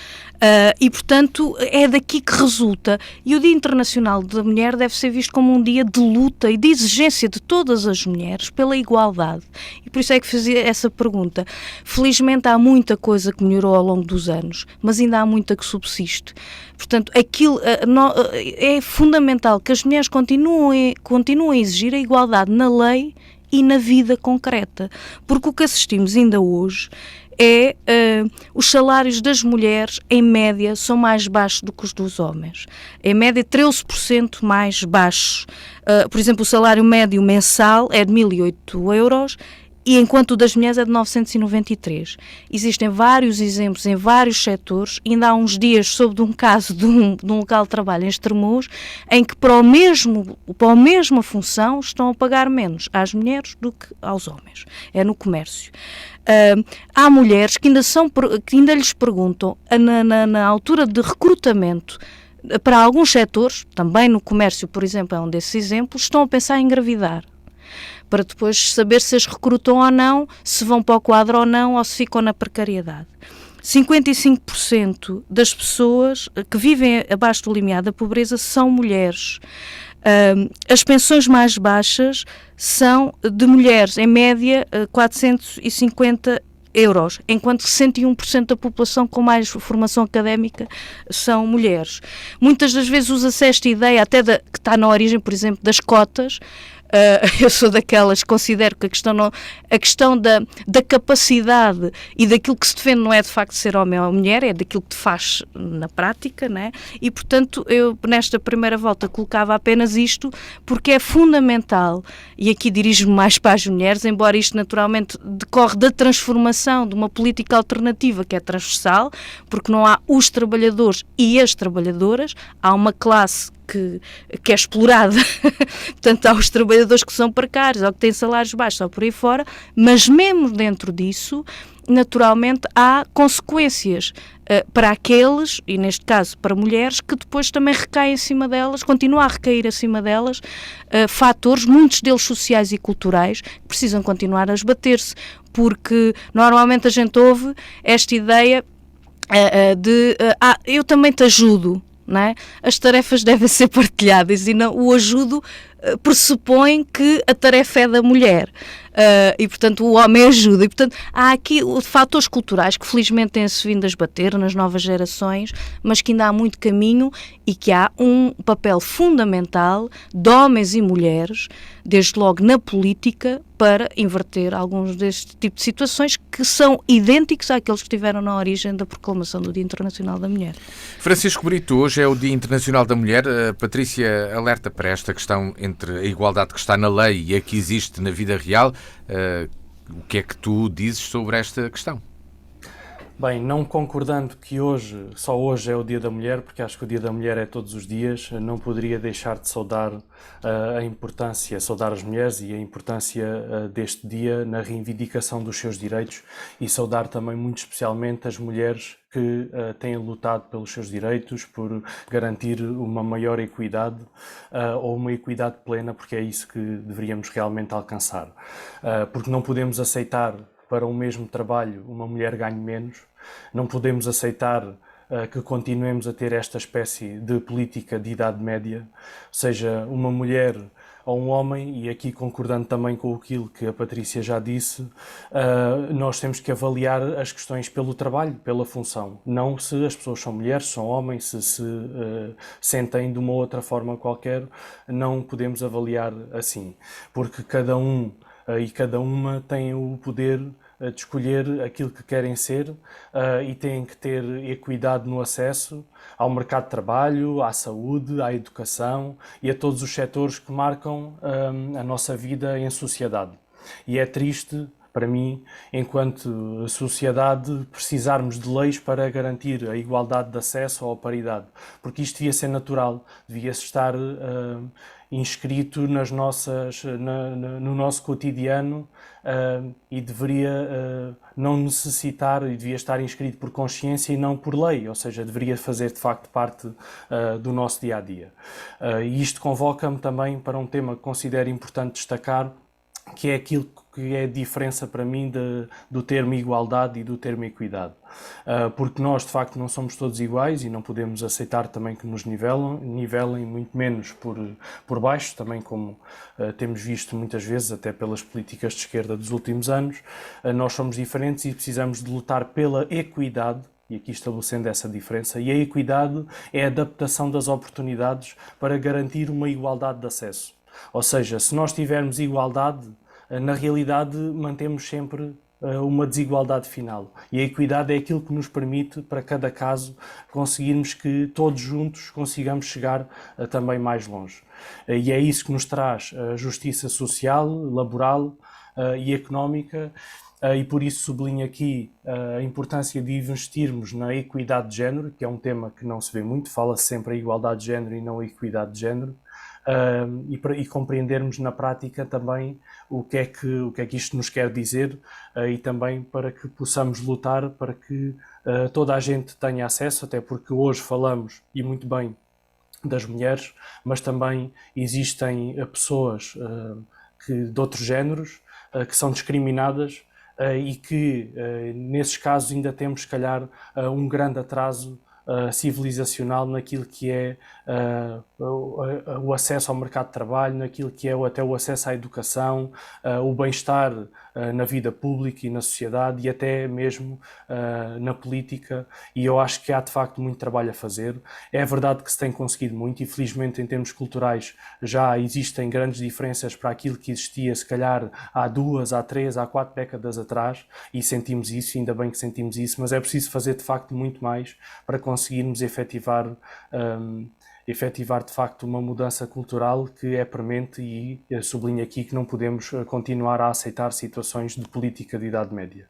E, portanto, é daqui que resulta. E o Dia Internacional da Mulher deve ser visto como um dia de luta e de exigência de todas as mulheres pela igualdade. E por isso é que fazia essa pergunta. Felizmente há muita coisa que melhorou ao longo dos anos, mas ainda há muita que subsiste. Portanto, é fundamental que as mulheres continuem a exigir a igualdade na lei e na vida concreta. Porque o que assistimos ainda hoje os salários das mulheres, em média, são mais baixos do que os dos homens. Em média, 13% mais baixos. Por exemplo, o salário médio mensal é de 1.008 euros, e enquanto o das mulheres é de 993. Existem vários exemplos em vários setores. Ainda há uns dias soube de um caso de um local de trabalho em Estremoz, em que para a mesma função estão a pagar menos às mulheres do que aos homens. É no comércio. Há mulheres que ainda lhes perguntam, na altura de recrutamento, para alguns setores, também no comércio, por exemplo, é um desses exemplos, estão a pensar em engravidar, para depois saber se as recrutam ou não, se vão para o quadro ou não, ou se ficam na precariedade. 55% das pessoas que vivem abaixo do limiar da pobreza são mulheres. As pensões mais baixas são de mulheres, em média, 450 euros, enquanto 61% da população com mais formação académica são mulheres. Muitas das vezes usa-se esta ideia, até que está na origem, por exemplo, das cotas. Eu sou daquelas que considero que a questão da capacidade e daquilo que se defende não é de facto ser homem ou mulher, é daquilo que te faz na prática, né? E portanto eu nesta primeira volta colocava apenas isto porque é fundamental, e aqui dirijo-me mais para as mulheres, embora isto naturalmente decorre da transformação de uma política alternativa que é transversal, porque não há os trabalhadores e as trabalhadoras, há uma classe que é explorada. Portanto, há os trabalhadores que são precários, ou que têm salários baixos, ou por aí fora, mas mesmo dentro disso, naturalmente, há consequências para aqueles, e neste caso para mulheres, que depois também recaem em cima delas, continua a recair acima delas, fatores, muitos deles sociais e culturais, que precisam continuar a esbater-se, porque normalmente a gente ouve esta ideia de eu também te ajudo, não é? As tarefas devem ser partilhadas e não, o ajudo pressupõe que a tarefa é da mulher. E, portanto, o homem ajuda. E, portanto, há aqui fatores culturais que, felizmente, têm-se vindo a esbater nas novas gerações, mas que ainda há muito caminho e que há um papel fundamental de homens e mulheres, desde logo na política, para inverter alguns deste tipo de situações que são idênticos àqueles que estiveram na origem da proclamação do Dia Internacional da Mulher. Francisco Brito, hoje é o Dia Internacional da Mulher. A Patrícia alerta para esta questão entre a igualdade que está na lei e a que existe na vida real. O que é que tu dizes sobre esta questão? Bem, não concordando que só hoje é o Dia da Mulher, porque acho que o Dia da Mulher é todos os dias, não poderia deixar de saudar saudar as mulheres e a importância deste dia na reivindicação dos seus direitos e saudar também muito especialmente as mulheres que têm lutado pelos seus direitos, por garantir uma maior equidade ou uma equidade plena, porque é isso que deveríamos realmente alcançar. Porque não podemos aceitar para o mesmo trabalho uma mulher ganhe menos, não podemos aceitar que continuemos a ter esta espécie de política de idade média, seja uma mulher ou um homem, e aqui concordando também com aquilo que a Patrícia já disse, nós temos que avaliar as questões pelo trabalho, pela função, não se as pessoas são mulheres, são homens, se sentem de uma outra forma qualquer, não podemos avaliar assim, porque cada um e cada uma tem o poder de escolher aquilo que querem ser e têm que ter equidade no acesso ao mercado de trabalho, à saúde, à educação e a todos os setores que marcam a nossa vida em sociedade. E é triste, para mim, enquanto sociedade, precisarmos de leis para garantir a igualdade de acesso ou a paridade, porque isto devia ser natural, devia-se estar inscrito no nosso cotidiano e deveria não necessitar e devia estar inscrito por consciência e não por lei, ou seja, deveria fazer de facto parte do nosso dia-a-dia. E isto convoca-me também para um tema que considero importante destacar, que é aquilo que é a diferença para mim do termo igualdade e do termo equidade. Porque nós, de facto, não somos todos iguais e não podemos aceitar também que nos nivelem muito menos por baixo, também como temos visto muitas vezes, até pelas políticas de esquerda dos últimos anos. Nós somos diferentes e precisamos de lutar pela equidade, e aqui estabelecendo essa diferença, e a equidade é a adaptação das oportunidades para garantir uma igualdade de acesso. Ou seja, se nós tivermos igualdade, na realidade mantemos sempre uma desigualdade final. E a equidade é aquilo que nos permite, para cada caso, conseguirmos que todos juntos consigamos chegar também mais longe. E é isso que nos traz a justiça social, laboral e económica. E por isso sublinho aqui a importância de investirmos na equidade de género, que é um tema que não se vê muito, fala-se sempre a igualdade de género e não a equidade de género. E compreendermos na prática também o que é que isto nos quer dizer e também para que possamos lutar para que toda a gente tenha acesso, até porque hoje falamos, e muito bem, das mulheres, mas também existem pessoas de outros géneros que são discriminadas e que nesses casos ainda temos, se calhar, um grande atraso civilizacional naquilo que é o acesso ao mercado de trabalho, naquilo que é até o acesso à educação, o bem-estar na vida pública e na sociedade e até mesmo na política, e eu acho que há de facto muito trabalho a fazer. É verdade que se tem conseguido muito e felizmente em termos culturais já existem grandes diferenças para aquilo que existia se calhar há 2, há 3, há 4 décadas atrás, e sentimos isso, ainda bem que sentimos isso, mas é preciso fazer de facto muito mais para conseguirmos efetivar de facto uma mudança cultural que é premente, e eu sublinho aqui que não podemos continuar a aceitar situações de política de idade média.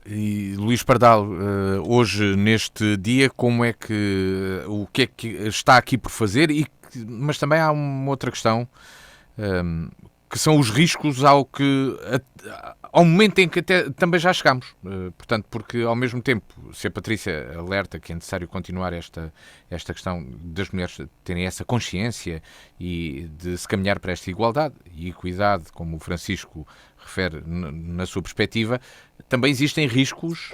E Luís Pardal, hoje neste dia, o que é que está aqui por fazer? Mas também há uma outra questão, que são os riscos ao momento em que até também já chegamos. Portanto, porque ao mesmo tempo, se a Patrícia alerta que é necessário continuar esta questão das mulheres terem essa consciência e de se caminhar para esta igualdade e equidade, como o Francisco refere na sua perspectiva, também existem riscos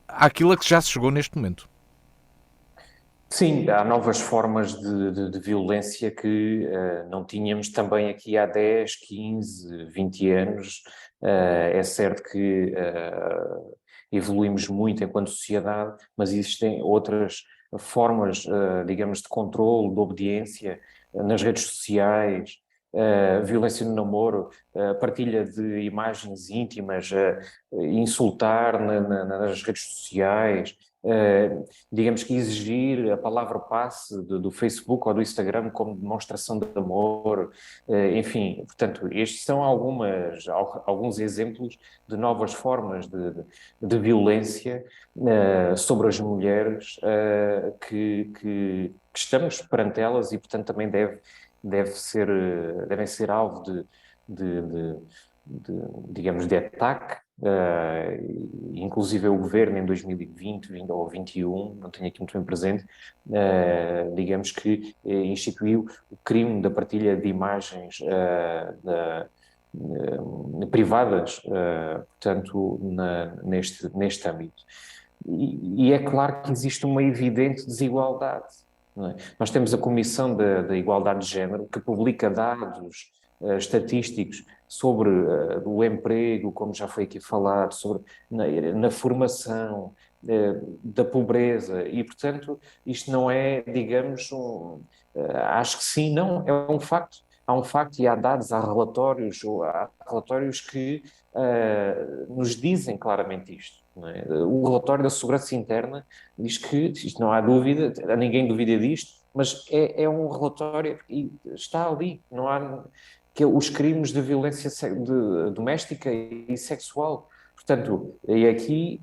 àquilo a que já se chegou neste momento. Sim, há novas formas de violência que não tínhamos também aqui há 10, 15, 20 anos. É certo que evoluímos muito enquanto sociedade, mas existem outras formas, digamos, de controle, de obediência nas redes sociais, violência no namoro, partilha de imagens íntimas, insultar nas redes sociais. Digamos que exigir a palavra passe do Facebook ou do Instagram como demonstração de amor, enfim, portanto, estes são alguns exemplos de novas formas de violência sobre as mulheres que estamos perante elas e, portanto, também devem ser alvo digamos, de ataque. Inclusive o governo em 2020 ou 2021, não tenho aqui muito bem presente, digamos que instituiu o crime da partilha de imagens privadas, portanto, neste âmbito. E é claro que existe uma evidente desigualdade. Não é? Nós temos a Comissão da Igualdade de Género, que publica dados estatísticos sobre o emprego, como já foi aqui falado, sobre na formação, da pobreza, e, portanto, isto não é, digamos, acho que sim, não, é um facto. Há um facto e há dados, há relatórios que nos dizem claramente isto. Não é? O relatório da Segurança Interna diz que, isto não há dúvida, ninguém duvida disto, mas é um relatório e está ali, não há... que é os crimes de violência doméstica e sexual. Portanto, e aqui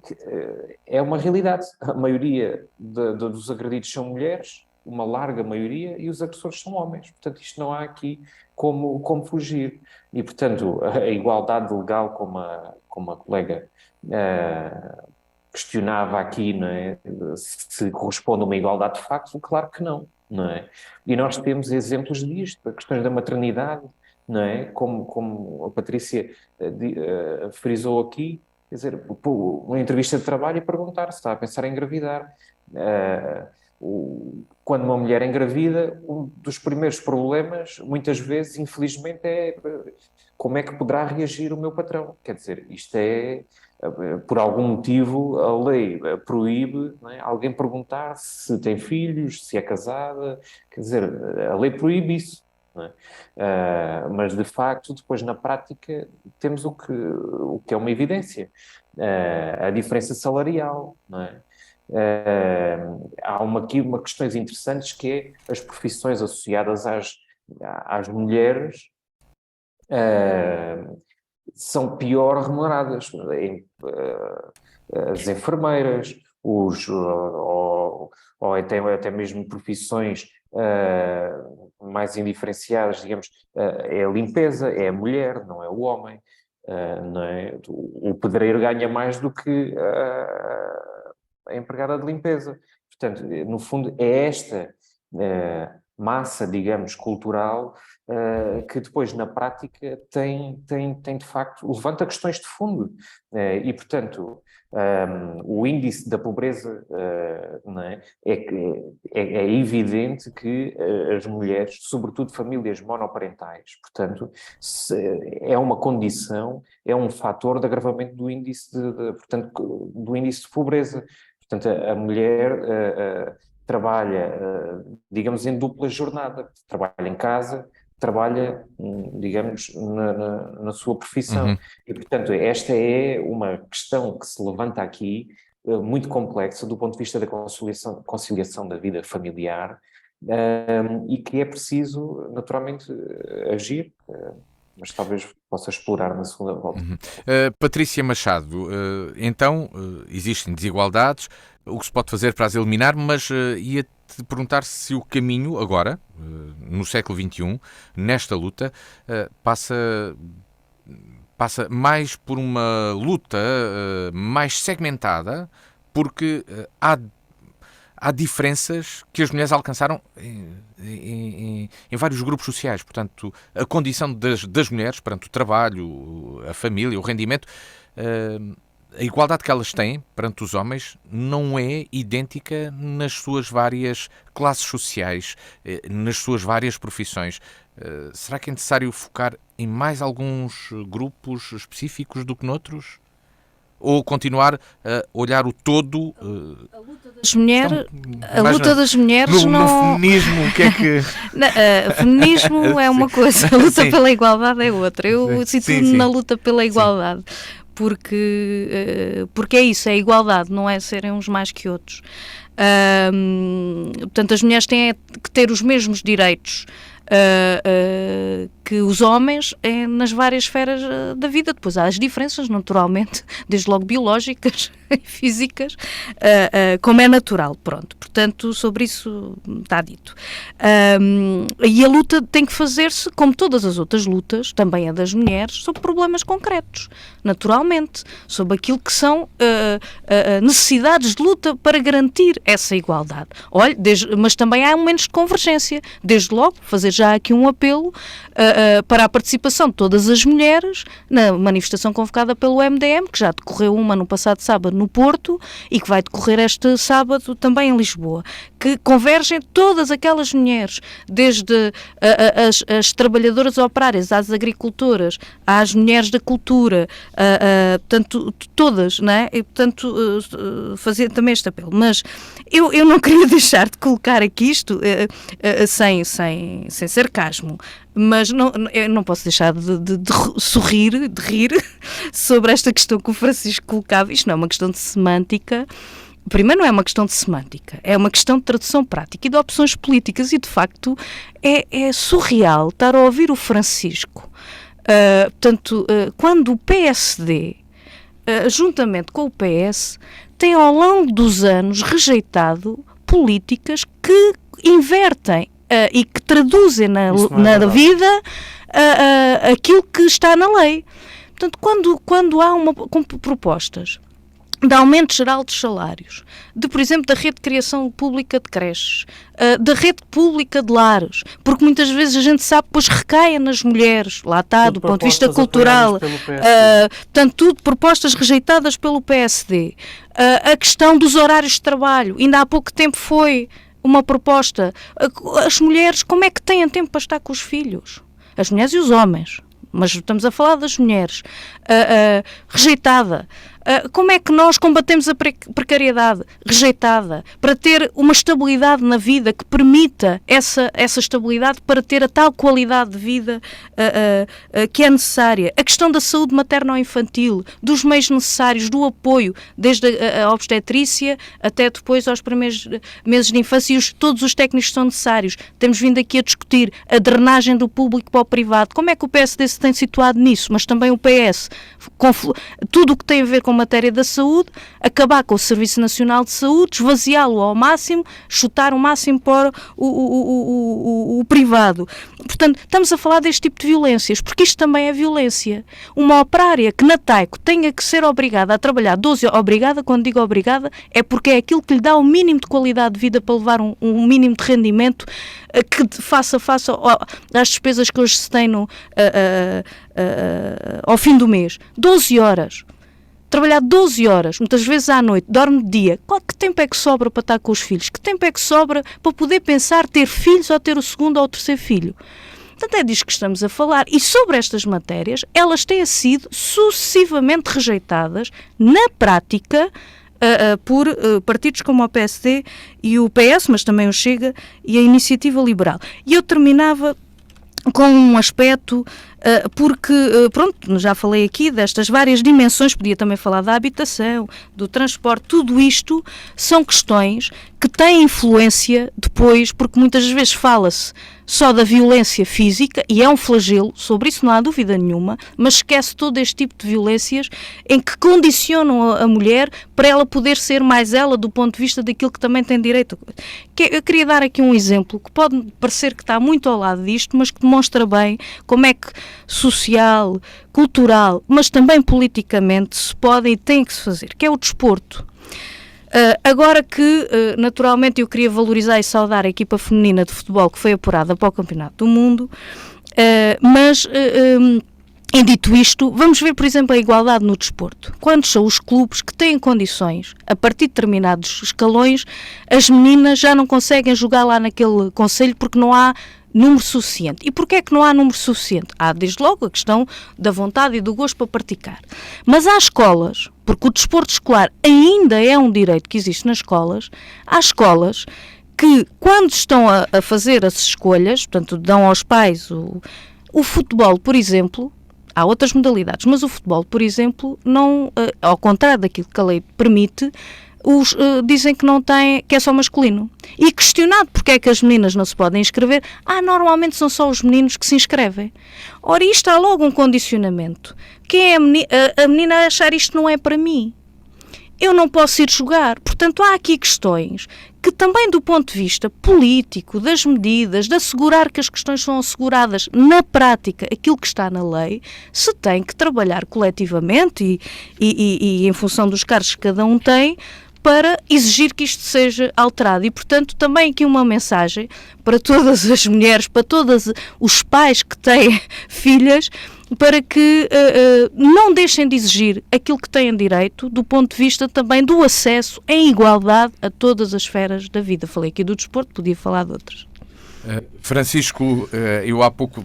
é uma realidade. A maioria dos agredidos são mulheres, uma larga maioria, e os agressores são homens. Portanto, isto não há aqui como fugir. E, portanto, a igualdade legal, como a colega questionava aqui, não é? Se corresponde a uma igualdade de facto, claro que não, não é? E nós temos exemplos disto, questões da maternidade, não é? Como a Patrícia frisou aqui, quer dizer, uma entrevista de trabalho e perguntar se está a pensar em engravidar. Quando uma mulher engravida, um dos primeiros problemas, muitas vezes, infelizmente, é como é que poderá reagir o meu patrão. Quer dizer, isto é, por algum motivo, a lei proíbe, não é, alguém perguntar se tem filhos, se é casada, quer dizer, a lei proíbe isso. Não é? Mas, de facto, depois, na prática, temos o que é uma evidência, a diferença salarial, não é? Há aqui uma questões interessantes que é as profissões associadas às mulheres são pior remuneradas. As enfermeiras, ou até mesmo profissões mais indiferenciadas, digamos, é a limpeza, é a mulher, não é o homem. Não é? O pedreiro ganha mais do que a empregada de limpeza. Portanto, no fundo, é esta massa, digamos, cultural que depois, na prática, tem de facto, levanta questões de fundo. E, portanto, o índice da pobreza, não é? É evidente que as mulheres, sobretudo famílias monoparentais, portanto, é uma condição, é um fator de agravamento do índice portanto, do índice de pobreza. Portanto, a mulher trabalha, digamos, em dupla jornada. Trabalha em casa, trabalha, digamos, na sua profissão. Uhum. E, portanto, esta é uma questão que se levanta aqui, muito complexa do ponto de vista da conciliação da vida familiar, e que é preciso, naturalmente, agir. mas talvez possa explorar na segunda volta. Patrícia Machado, então existem desigualdades, o que se pode fazer para as eliminar, mas ia-te perguntar se o caminho agora, no século XXI, nesta luta, passa mais por uma luta mais segmentada, porque há diferenças que as mulheres alcançaram em vários grupos sociais. Portanto, a condição das mulheres perante o trabalho, a família, o rendimento, a igualdade que elas têm perante os homens não é idêntica nas suas várias classes sociais, nas suas várias profissões. Será que é necessário focar em mais alguns grupos específicos do que noutros? Ou continuar a olhar o todo? A luta das mulheres, no feminismo, o que é que... Feminismo é uma coisa, a luta pela igualdade é outra. Eu situo-me na luta pela igualdade. Porque é isso, é a igualdade, não é serem uns mais que outros. Portanto, as mulheres têm que ter os mesmos direitos que os homens nas várias esferas da vida. Depois há as diferenças, naturalmente, desde logo biológicas e físicas, como é natural, pronto. Portanto, sobre isso está dito. E a luta tem que fazer-se, como todas as outras lutas, também a das mulheres, sobre problemas concretos, naturalmente, sobre aquilo que são necessidades de luta para garantir essa igualdade. Olha, mas também há momentos de convergência, desde logo, fazer já aqui um apelo para a participação de todas as mulheres na manifestação convocada pelo MDM, que já decorreu uma no passado sábado no Porto e que vai decorrer este sábado também em Lisboa, que convergem todas aquelas mulheres, desde as trabalhadoras operárias, às agricultoras, às mulheres da cultura, portanto, todas, não é? E, portanto, fazer também este apelo. Mas eu não queria deixar de colocar aqui isto sem sarcasmo, mas eu não posso deixar de sorrir, de rir sobre esta questão que o Francisco colocava. Isto não é uma questão de semântica. Primeiro, não é uma questão de semântica, é uma questão de tradução prática e de opções políticas, e de facto é surreal estar a ouvir o Francisco. Portanto, quando o PSD, juntamente com o PS, tem ao longo dos anos rejeitado políticas que invertem e que traduzem na vida aquilo que está na lei. Portanto, quando há propostas de aumento geral dos salários, por exemplo, da rede de criação pública de creches, da rede pública de lares, porque muitas vezes a gente sabe, pois recaem nas mulheres, lá está, do ponto de vista cultural, portanto, tudo propostas rejeitadas pelo PSD. A questão dos horários de trabalho, ainda há pouco tempo foi uma proposta. As mulheres, como é que têm tempo para estar com os filhos? As mulheres e os homens, mas estamos a falar das mulheres. Rejeitada. Como é que nós combatemos a precariedade? Rejeitada. Para ter uma estabilidade na vida que permita essa estabilidade para ter a tal qualidade de vida que é necessária. A questão da saúde materno-infantil, dos meios necessários, do apoio, desde a obstetrícia até depois aos primeiros meses de infância, e todos os técnicos que são necessários. Temos vindo aqui a discutir a drenagem do público para o privado. Como é que o PSD se tem situado nisso? Mas também o PS. Tudo o que tem a ver com matéria da saúde, acabar com o Serviço Nacional de Saúde, esvaziá-lo ao máximo, chutar o máximo para o privado. Portanto, estamos a falar deste tipo de violências, porque isto também é violência. Uma operária que na Taico tenha que ser obrigada a trabalhar 12 horas, obrigada, quando digo obrigada, é porque é aquilo que lhe dá o mínimo de qualidade de vida para levar um mínimo de rendimento que faça face às despesas que hoje se têm ao fim do mês. 12 horas. Trabalhar 12 horas, muitas vezes à noite, dorme de dia. Que tempo é que sobra para estar com os filhos? Que tempo é que sobra para poder pensar ter filhos ou ter o segundo ou o terceiro filho? Portanto, é disso que estamos a falar. E sobre estas matérias, elas têm sido sucessivamente rejeitadas, na prática, por partidos como o PSD e o PS, mas também o Chega e a Iniciativa Liberal. E eu terminava com um aspecto porque, pronto, já falei aqui destas várias dimensões, podia também falar da habitação, do transporte, tudo isto são questões que têm influência depois, porque muitas vezes fala-se só da violência física, e é um flagelo, sobre isso não há dúvida nenhuma, mas esquece todo este tipo de violências em que condicionam a mulher para ela poder ser mais ela do ponto de vista daquilo que também tem direito. Eu queria dar aqui um exemplo que pode parecer que está muito ao lado disto, mas que demonstra bem como é que social, cultural, mas também politicamente se pode e tem que se fazer, que é o desporto. Agora que, naturalmente, eu queria valorizar e saudar a equipa feminina de futebol que foi apurada para o Campeonato do Mundo, mas, em dito isto, vamos ver, por exemplo, a igualdade no desporto. Quantos são os clubes que têm condições, a partir de determinados escalões, as meninas já não conseguem jogar lá naquele concelho porque não há número suficiente. E porquê é que não há número suficiente? Há, desde logo, a questão da vontade e do gosto para praticar. Mas há escolas, porque o desporto escolar ainda é um direito que existe nas escolas, há escolas que, quando estão a fazer as escolhas, portanto, dão aos pais o futebol, por exemplo, há outras modalidades, mas o futebol, por exemplo, não, ao contrário daquilo que a lei permite, dizem que não tem, que é só masculino. E questionado porque é que as meninas não se podem inscrever, normalmente são só os meninos que se inscrevem. Ora, isto há logo um condicionamento. Quem é a menina a achar isto não é para mim? Eu não posso ir jogar. Portanto, há aqui questões que também do ponto de vista político, das medidas, de assegurar que as questões são asseguradas na prática, aquilo que está na lei, se tem que trabalhar coletivamente e em função dos cargos que cada um tem, para exigir que isto seja alterado. E, portanto, também aqui uma mensagem para todas as mulheres, para todos os pais que têm filhas, para que não deixem de exigir aquilo que têm direito, do ponto de vista também do acesso em igualdade a todas as esferas da vida. Falei aqui do desporto, podia falar de outras. Francisco, eu há pouco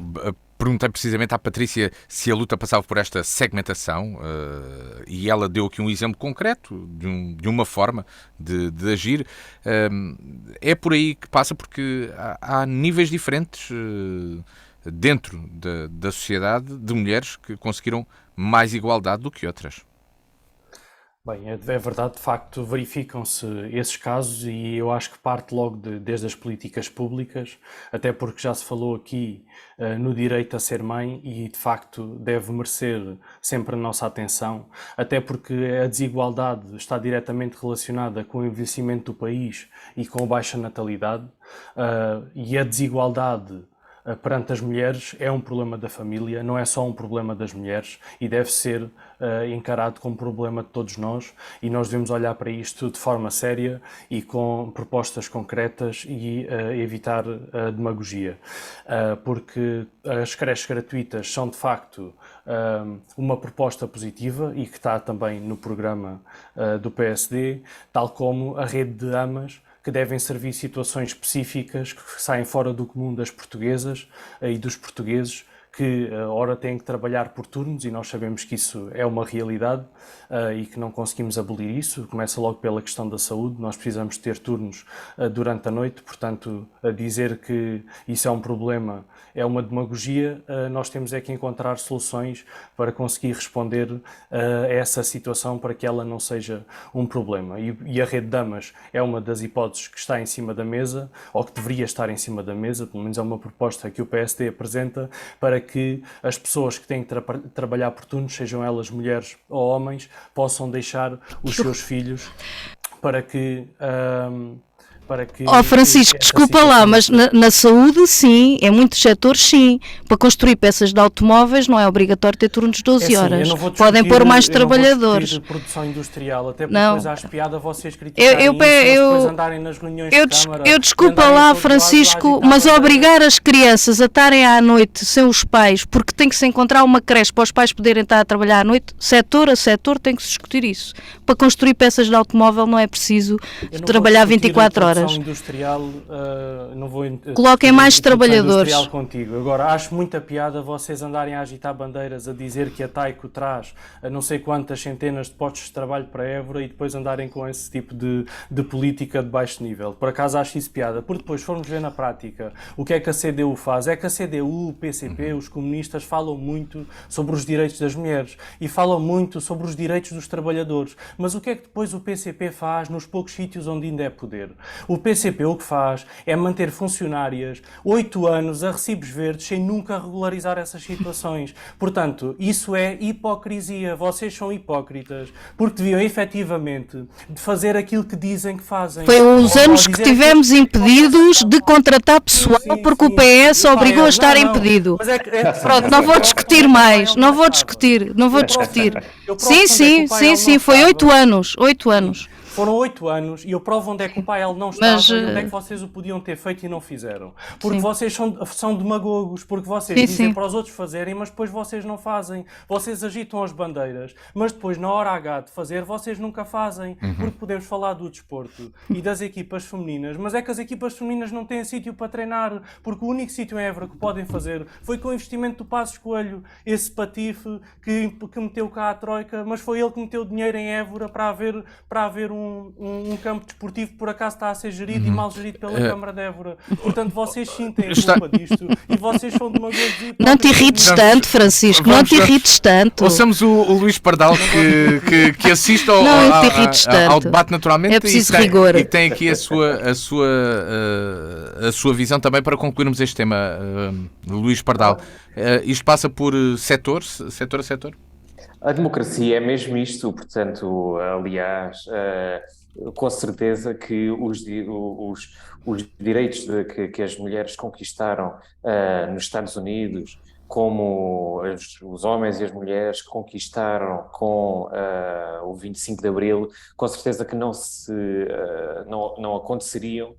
perguntei precisamente à Patrícia se a luta passava por esta segmentação e ela deu aqui um exemplo concreto de uma forma de agir. É por aí que passa, porque há níveis diferentes dentro da sociedade de mulheres que conseguiram mais igualdade do que outras. Bem, é verdade, de facto, verificam-se esses casos e eu acho que parte logo desde as políticas públicas, até porque já se falou aqui no direito a ser mãe e, de facto, deve merecer sempre a nossa atenção, até porque a desigualdade está diretamente relacionada com o envelhecimento do país e com a baixa natalidade, e a desigualdade perante as mulheres é um problema da família, não é só um problema das mulheres e deve ser encarado como problema de todos nós, e nós devemos olhar para isto de forma séria e com propostas concretas e evitar a demagogia, porque as creches gratuitas são de facto uma proposta positiva e que está também no programa do PSD, tal como a rede de AMAs, que devem servir situações específicas que saem fora do comum das portuguesas e dos portugueses, que ora têm que trabalhar por turnos, e nós sabemos que isso é uma realidade e que não conseguimos abolir isso. Começa logo pela questão da saúde, nós precisamos ter turnos durante a noite, portanto, dizer que isso é um problema é uma demagogia. Nós temos é que encontrar soluções para conseguir responder a essa situação, para que ela não seja um problema. E a rede de damas é uma das hipóteses que está em cima da mesa, ou que deveria estar em cima da mesa, pelo menos é uma proposta que o PSD apresenta, para que as pessoas que têm que trabalhar por turnos, sejam elas mulheres ou homens, possam deixar os seus filhos para que... Francisco, desculpa lá, mas na saúde, sim, em muitos setores, sim. Para construir peças de automóveis não é obrigatório ter turnos de 12 horas. Podem pôr mais trabalhadores. Eu não vou produção industrial, até porque depois há piada vocês criticarem depois andarem nas reuniões de Câmara. Eu desculpa lá, Francisco, mas obrigar as crianças a estarem à noite sem os pais, porque tem que se encontrar uma creche para os pais poderem estar a trabalhar à noite, setor a setor tem que se discutir isso. Para construir peças de automóvel não é preciso trabalhar 24 horas. horas. Industrial, não vou Coloquem mais trabalhadores. Contigo. Agora, acho muita piada vocês andarem a agitar bandeiras, a dizer que a Taico traz não sei quantas centenas de postos de trabalho para Évora e depois andarem com esse tipo de política de baixo nível. Por acaso acho isso piada, porque depois formos ver na prática o que é que a CDU faz. É que a CDU, o PCP, os comunistas falam muito sobre os direitos das mulheres e falam muito sobre os direitos dos trabalhadores. Mas o que é que depois o PCP faz nos poucos sítios onde ainda é poder? O PCP o que faz é manter funcionárias 8 anos a recibos verdes sem nunca regularizar essas situações. Portanto, isso é hipocrisia. Vocês são hipócritas porque deviam efetivamente de fazer aquilo que dizem que fazem. Foi uns anos que tivemos impedidos de contratar pessoal porque o PS obrigou a estar impedido. Pronto, não vou discutir mais. Não vou discutir. Sim, foi 8 anos. 8 anos. Foram 8 anos e eu provo onde é que o Pael não estava e onde é que vocês o podiam ter feito e não fizeram. Porque vocês são demagogos, porque vocês dizem para os outros fazerem, mas depois vocês não fazem. Vocês agitam as bandeiras, mas depois na hora H de fazer, vocês nunca fazem. Porque podemos falar do desporto e das equipas femininas, mas é que as equipas femininas não têm sítio para treinar, porque o único sítio em Évora que podem fazer foi com o investimento do Passos Coelho, esse patife que meteu cá a Troika, mas foi ele que meteu dinheiro em Évora para haver um campo desportivo que por acaso está a ser gerido e mal gerido pela Câmara de Évora. Portanto, vocês sentem a culpa disto e vocês são demagogos. Não te irrites tanto, Francisco, não te irrites tanto. Ouçamos o Luís Pardal que assiste ao debate naturalmente. É preciso rigor. E tem aqui a sua visão também para concluirmos este tema, Luís Pardal. Isto passa por setor a setor? A democracia é mesmo isto, portanto, aliás, com certeza que os direitos que as mulheres conquistaram nos Estados Unidos, como os homens e as mulheres conquistaram com o 25 de Abril, com certeza que não aconteceriam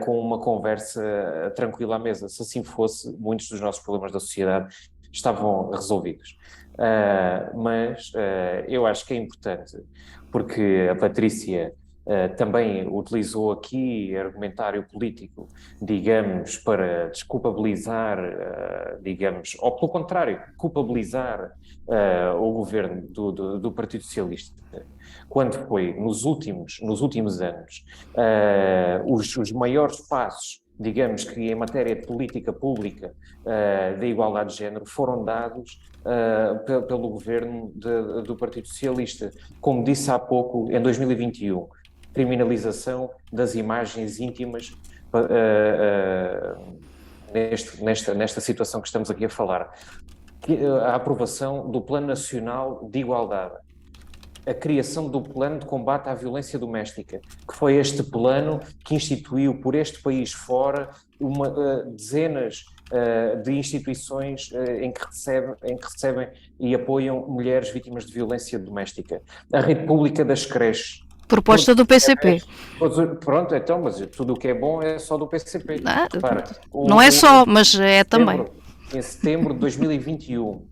com uma conversa tranquila à mesa. Se assim fosse, muitos dos nossos problemas da sociedade estavam resolvidos. Mas eu acho que é importante, porque a Patrícia também utilizou aqui argumentário político, digamos, para desculpabilizar, digamos, ou pelo contrário, culpabilizar o governo do Partido Socialista. Quando foi, nos últimos anos, os maiores passos, digamos que em matéria de política pública da igualdade de género, foram dados pelo governo do Partido Socialista. Como disse há pouco, em 2021, criminalização das imagens íntimas nesta situação que estamos aqui a falar. A aprovação do Plano Nacional de Igualdade. A criação do Plano de Combate à Violência Doméstica, que foi este plano que instituiu por este país fora dezenas de instituições em que recebem e apoiam mulheres vítimas de violência doméstica. A rede pública das creches. Proposta do PCP. Pronto, então, mas tudo o que é bom é só do PCP. Repara, não é só, mas é também. Em setembro de 2021,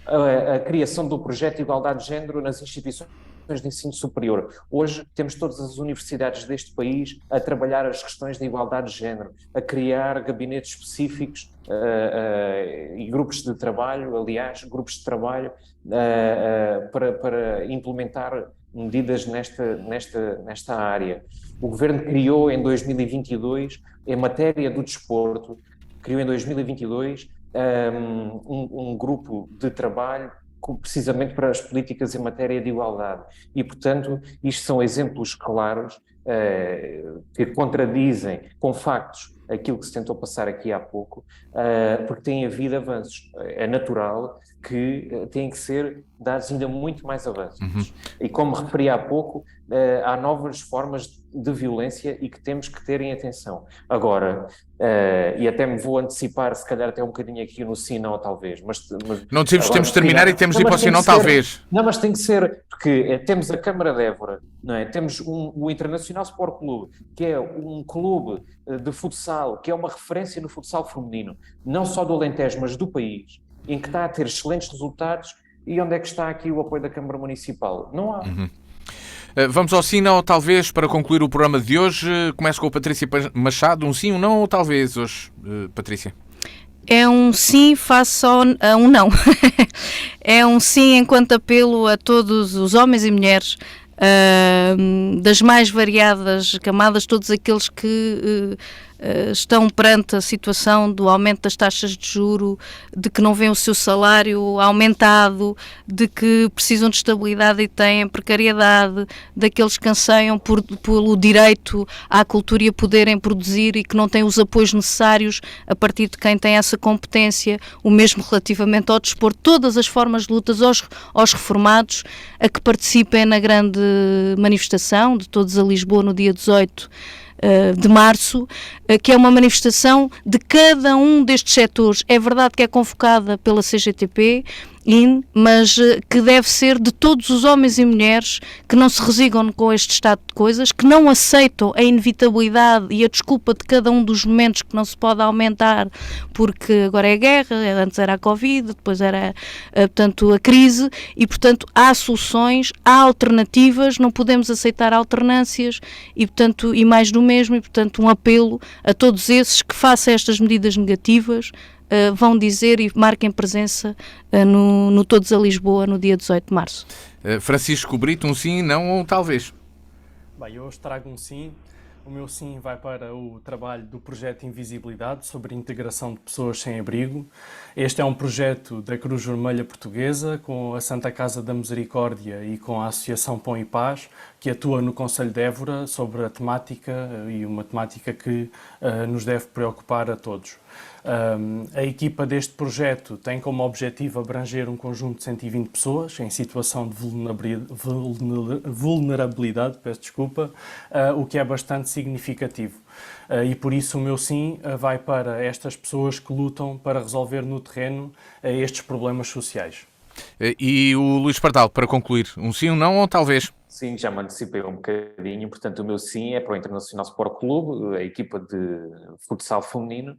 a criação do projeto de igualdade de género nas instituições de ensino superior. Hoje temos todas as universidades deste país a trabalhar as questões de igualdade de género, a criar gabinetes específicos e grupos de trabalho, para implementar medidas nesta área. O Governo criou em 2022, em matéria do desporto, um grupo de trabalho precisamente para as políticas em matéria de igualdade. E, portanto, isto são exemplos claros que contradizem com factos aquilo que se tentou passar aqui há pouco, porque tem havido avanços. É natural que têm que ser dados ainda muito mais avanços. E como referi há pouco, há novas formas de violência e que temos que ter em atenção. Agora, e até me vou antecipar, se calhar até um bocadinho aqui no sim, não, talvez. Mas não dizemos que temos de terminar e temos de ir para o sim, não, talvez. Não, mas tem que ser, porque temos a Câmara de Évora, não é? Temos o Internacional Sport Clube, que é um clube de futsal, que é uma referência no futsal feminino, não só do Alentejo, mas do país, em que está a ter excelentes resultados. E onde é que está aqui o apoio da Câmara Municipal? Não há. Vamos ao sim, não ou talvez para concluir o programa de hoje. Começo com a Patrícia Machado. Um sim, um não ou talvez hoje, Patrícia? É um sim face a um não. É um sim enquanto apelo a todos os homens e mulheres das mais variadas camadas, todos aqueles que estão perante a situação do aumento das taxas de juro, de que não vêem o seu salário aumentado, de que precisam de estabilidade e têm precariedade, daqueles que anseiam pelo direito à cultura e a poderem produzir e que não têm os apoios necessários a partir de quem tem essa competência, o mesmo relativamente ao desporto, todas as formas de lutas aos reformados, a que participem na grande manifestação de Todos a Lisboa no dia 18 de março, que é uma manifestação de cada um destes setores. É verdade que é convocada pela CGTP, mas que deve ser de todos os homens e mulheres que não se resignam com este estado de coisas, que não aceitam a inevitabilidade e a desculpa de cada um dos momentos que não se pode aumentar, porque agora é a guerra, antes era a Covid, depois era, portanto, a crise, e, portanto, há soluções, há alternativas, não podemos aceitar alternâncias e, portanto, e mais do mesmo, e, portanto, um apelo a todos esses que façam estas medidas negativas, vão dizer e marquem presença no Todos a Lisboa no dia 18 de março. Francisco Brito, um sim, não ou talvez? Bem, eu hoje trago um sim. O meu sim vai para o trabalho do projeto Invisibilidade sobre a integração de pessoas sem abrigo. Este é um projeto da Cruz Vermelha Portuguesa com a Santa Casa da Misericórdia e com a Associação Pão e Paz, que atua no Concelho de Évora sobre a temática e uma temática que nos deve preocupar a todos. A equipa deste projeto tem como objetivo abranger um conjunto de 120 pessoas em situação de vulnerabilidade, o que é bastante significativo. E por isso o meu sim vai para estas pessoas que lutam para resolver no terreno estes problemas sociais. E o Luís Pardal, para concluir, um sim, um não ou talvez? Sim, já me antecipei um bocadinho, portanto o meu sim é para o Internacional Sport Clube, a equipa de futsal feminino,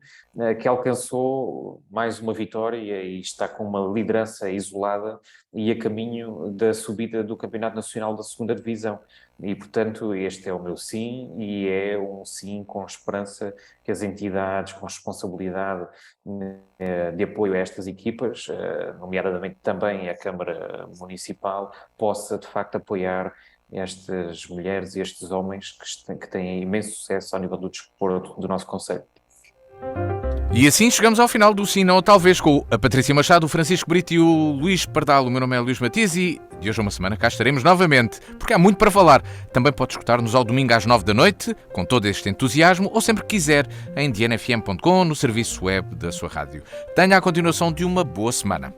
que alcançou mais uma vitória e está com uma liderança isolada e a caminho da subida do Campeonato Nacional da 2ª Divisão. E, portanto, este é o meu sim, e é um sim com esperança que as entidades com responsabilidade de apoio a estas equipas, nomeadamente também a Câmara Municipal, possa, de facto, apoiar estas mulheres e estes homens que têm imenso sucesso ao nível do desporto do nosso concelho. E assim chegamos ao final do Sim, não ou talvez, com a Patrícia Machado, o Francisco Brito e o Luís Pardal. O meu nome é Luís Matias e de hoje a uma semana cá estaremos novamente, porque há muito para falar. Também pode escutar-nos ao domingo às 9 da noite, com todo este entusiasmo, ou sempre que quiser, em dianafm.com, no serviço web da sua rádio. Tenha a continuação de uma boa semana.